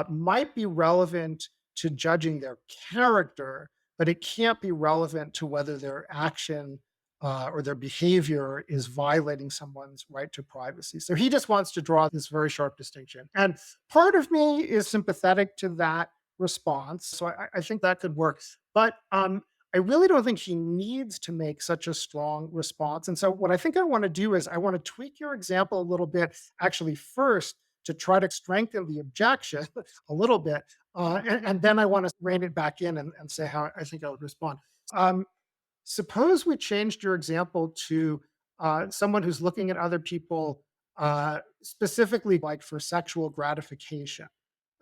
might be relevant to judging their character, but it can't be relevant to whether their action or their behavior is violating someone's right to privacy. So he just wants to draw this very sharp distinction. And part of me is sympathetic to that response. So I think that could work. But I really don't think he needs to make such a strong response. And so, what I think I want to do is I want to tweak your example a little bit, actually, first to try to strengthen the objection a little bit. And then I want to rein it back in and say how I think I would respond. Um, Suppose we changed your example to someone who's looking at other people specifically like for sexual gratification.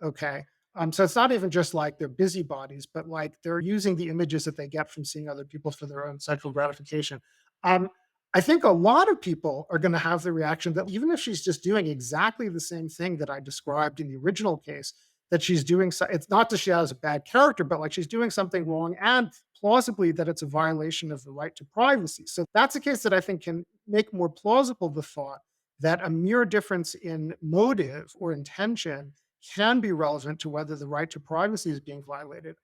Okay. So it's not even just like they're busybodies, but like they're using the images that they get from seeing other people for their own sexual gratification. Um, I think a lot of people are going to have the reaction that even if she's just doing exactly the same thing that I described in the original case, that she's doing, it's not that she has a bad character, but like she's doing something wrong and plausibly that it's a violation of the right to privacy. So that's a case that I think can make more plausible the thought that a mere difference in motive or intention can be relevant to whether the right to privacy is being violated.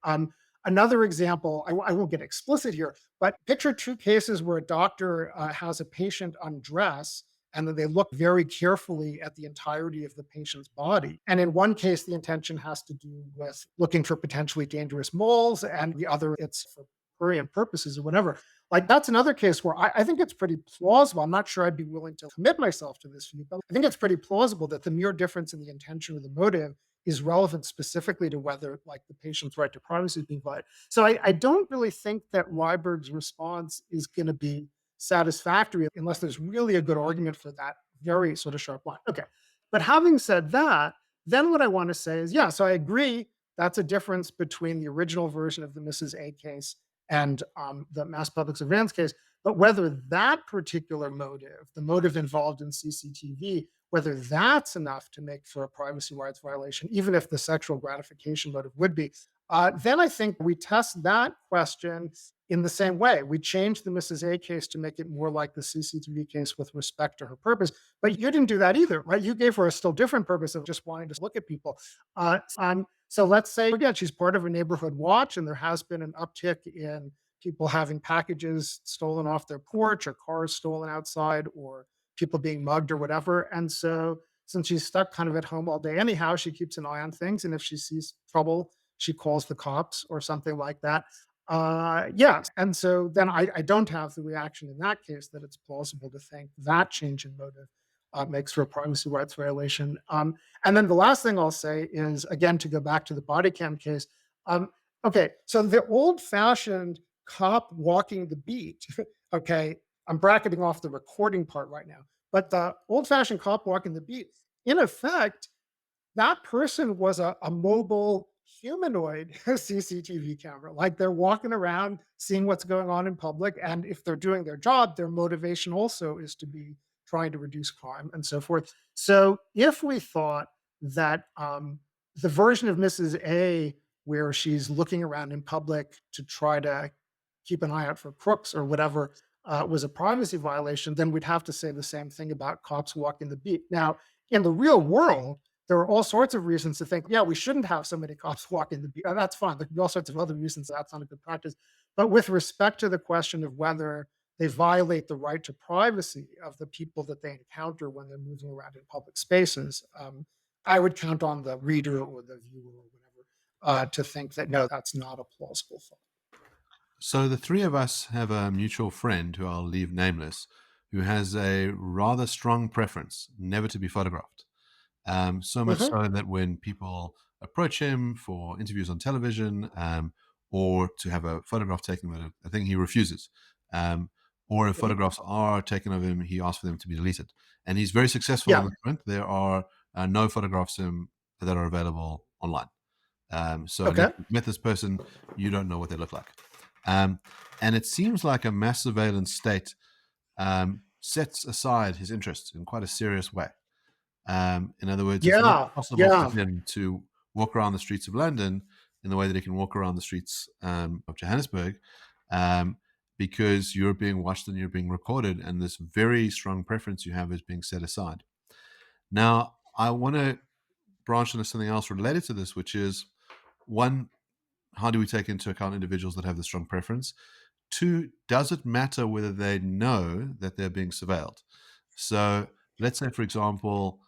Another example, I won't get explicit here, but picture two cases where a doctor has a patient undress and then they look very carefully at the entirety of the patient's body. And in one case, the intention has to do with looking for potentially dangerous moles, and the other, it's for prurient purposes or whatever. Like that's another case where I think it's pretty plausible. I'm not sure I'd be willing to commit myself to this view, but I think it's pretty plausible that the mere difference in the intention or the motive is relevant specifically to whether like the patient's right to privacy is being violated. So I don't really think that Ryberg's response is going to be satisfactory unless there's really a good argument for that very sort of sharp line. Okay. But having said that, then what I want to say is, yeah, so I agree that's a difference between the original version of the Mrs. A case and the mass public surveillance case. But whether that particular motive, the motive involved in CCTV, whether that's enough to make for a privacy rights violation, even if the sexual gratification motive would be, then I think we test that question in the same way. We changed the Mrs. A case to make it more like the CCTV case with respect to her purpose. But you didn't do that either, right? You gave her a still different purpose of just wanting to look at people. So let's say, again, she's part of a neighborhood watch and there has been an uptick in people having packages stolen off their porch or cars stolen outside or people being mugged or whatever. And so since she's stuck kind of at home all day anyhow, she keeps an eye on things. And if she sees trouble, she calls the cops or something like that. Yeah. And so then I don't have the reaction in that case that it's plausible to think that change in motive makes for a privacy rights violation. And then the last thing I'll say is, again, to go back to the body cam case. Okay, so the old fashioned cop walking the beat, okay, I'm bracketing off the recording part right now, but the old fashioned cop walking the beat, in effect, that person was a mobile humanoid CCTV camera. Like they're walking around, seeing what's going on in public. And if they're doing their job, their motivation also is to be trying to reduce crime and so forth. So if we thought that the version of Mrs. A, where she's looking around in public to try to keep an eye out for crooks or whatever, was a privacy violation, then we'd have to say the same thing about cops walking the beat. Now, in the real world, there are all sorts of reasons to think, yeah, we shouldn't have so many cops walking the beat. That's fine. There could be all sorts of other reasons that's not a good practice. But with respect to the question of whether they violate the right to privacy of the people that they encounter when they're moving around in public spaces, I would count on the reader or the viewer or whatever to think that, no, that's not a plausible thought. So the three of us have a mutual friend who I'll leave nameless, who has a rather strong preference never to be photographed. So much so that when people approach him for interviews on television or to have a photograph taken of him, I think he refuses. Or if photographs are taken of him, he asks for them to be deleted. And he's very successful on Yeah. this front. There are no photographs of him that are available online. So unless Okay. you've met this person, you don't know what they look like. And it seems like a mass surveillance state sets aside his interests in quite a serious way. In other words, it's not Yeah. possible for Yeah. him to walk around the streets of London in the way that he can walk around the streets of Johannesburg, um, because you're being watched and you're being recorded, and this very strong preference you have is being set aside. Now, I want to branch into something else related to this, which is one, how do we take into account individuals that have the strong preference? Two, does it matter whether they know that they're being surveilled? So let's say, for example,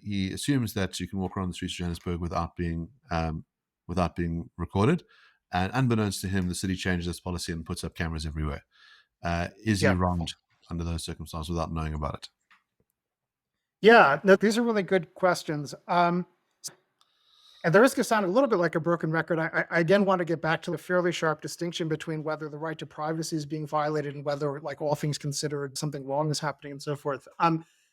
he assumes that you can walk around the streets of Johannesburg without being recorded, and unbeknownst to him, the city changes its policy and puts up cameras everywhere. Is he Yeah. wronged under those circumstances without knowing about it? Yeah. No, these are really good questions. At the risk of sounding a little bit like a broken record, I again want to get back to the fairly sharp distinction between whether the right to privacy is being violated and whether, like all things considered, something wrong is happening and so forth.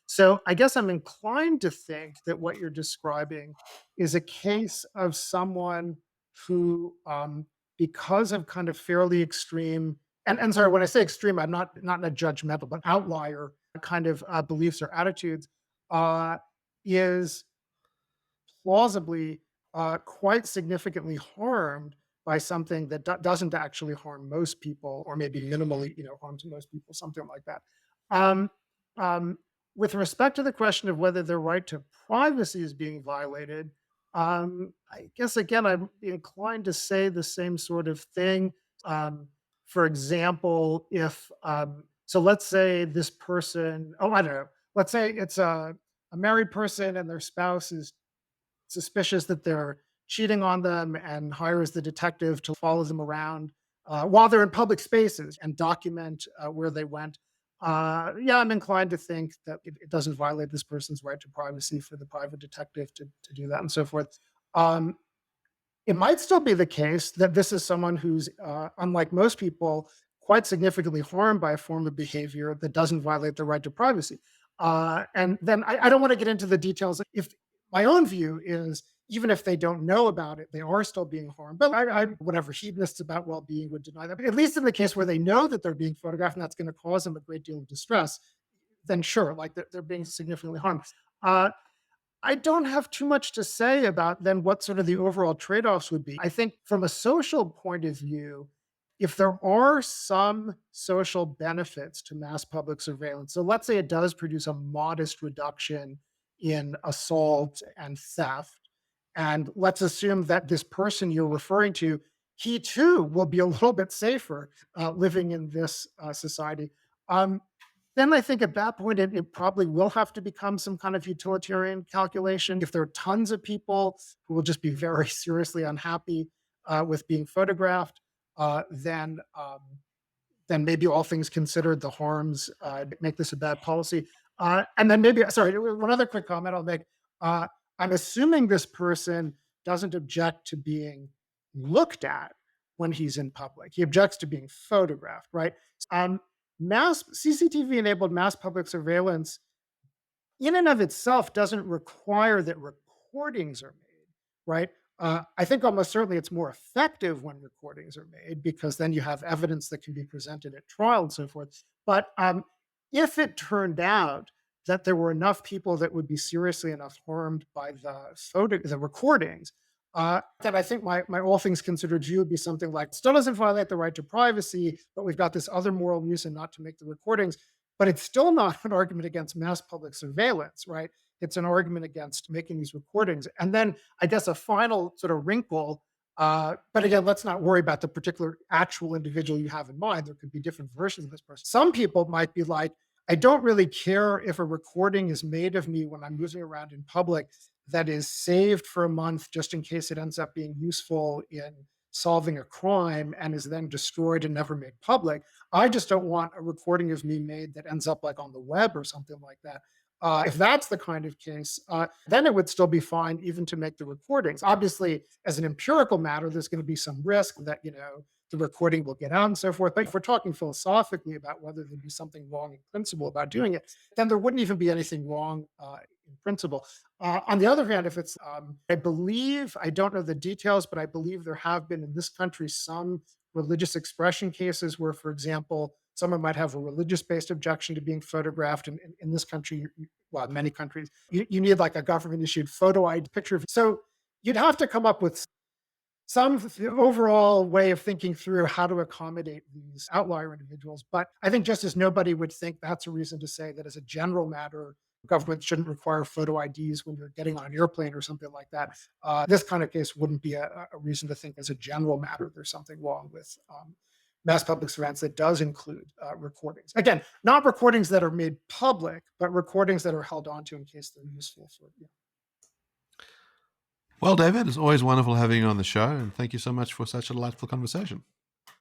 So I guess I'm inclined to think that what you're describing is a case of someone who, because of kind of fairly extreme, and sorry, when I say extreme, I'm not in a judgmental, but outlier kind of beliefs or attitudes, uh, is plausibly quite significantly harmed by something that doesn't actually harm most people, or maybe minimally, harms most people, something like that. Um, um, with respect to the question of whether the right to privacy is being violated, I guess again I'm inclined to say the same sort of thing. For example, if so, let's say this person, oh, I don't know, let's say it's a married person and their spouse is suspicious that they're cheating on them and hires the detective to follow them around while they're in public spaces and document where they went. Yeah, I'm inclined to think that it doesn't violate this person's right to privacy for the private detective to do that and so forth. Um, it might still be the case that this is someone who's, unlike most people, quite significantly harmed by a form of behavior that doesn't violate the right to privacy. And then I don't want to get into the details. If my own view is, even if they don't know about it, they are still being harmed. But whatever hedonists about well-being would deny that. But at least in the case where they know that they're being photographed and that's going to cause them a great deal of distress, then sure, like they're being significantly harmed. Uh, I don't have too much to say about then what sort of the overall trade-offs would be. I think from a social point of view, if there are some social benefits to mass public surveillance, so let's say it does produce a modest reduction in assault and theft, and let's assume that this person you're referring to, he too will be a little bit safer living in this society. Um, then I think at that point, it probably will have to become some kind of utilitarian calculation. If there are tons of people who will just be very seriously unhappy with being photographed, then maybe all things considered, the harms make this a bad policy. And then maybe, sorry, one other quick comment I'll make. Uh, I'm assuming this person doesn't object to being looked at when he's in public. He objects to being photographed, right? Um, Mass CCTV enabled mass public surveillance in and of itself doesn't require that recordings are made, right? I think almost certainly it's more effective when recordings are made because then you have evidence that can be presented at trial and so forth. But if it turned out that there were enough people that would be seriously enough harmed by the recordings, that I think my all things considered view would be something like still doesn't violate the right to privacy, but we've got this other moral reason not to make the recordings. But it's still not an argument against mass public surveillance, right? It's an argument against making these recordings. And then I guess a final sort of wrinkle, but again, let's not worry about the particular actual individual you have in mind. There could be different versions of this person. Some people might be like, I don't really care if a recording is made of me when I'm moving around in public that is saved for a month just in case it ends up being useful in solving a crime and is then destroyed and never made public. I just don't want a recording of me made that ends up like on the web or something like that. If that's the kind of case, then it would still be fine even to make the recordings. Obviously, as an empirical matter, there's going to be some risk that the recording will get out and so forth. But if we're talking philosophically about whether there'd be something wrong in principle about doing it, then there wouldn't even be anything wrong in principle. On the other hand, if it's, I believe, I don't know the details, but I believe there have been in this country some religious expression cases where, for example, someone might have a religious-based objection to being photographed. And in this country, well, in many countries, you need like a government-issued photo ID picture. So you'd have to come up with some overall way of thinking through how to accommodate these outlier individuals. But I think just as nobody would think that's a reason to say that as a general matter, government shouldn't require photo IDs when you're getting on an airplane or something like that. This kind of case wouldn't be a reason to think as a general matter there's something wrong with mass public surveillance that does include recordings. Again, not recordings that are made public, but recordings that are held onto in case they're useful for you. Well, David, it's always wonderful having you on the show, and thank you so much for such a delightful conversation.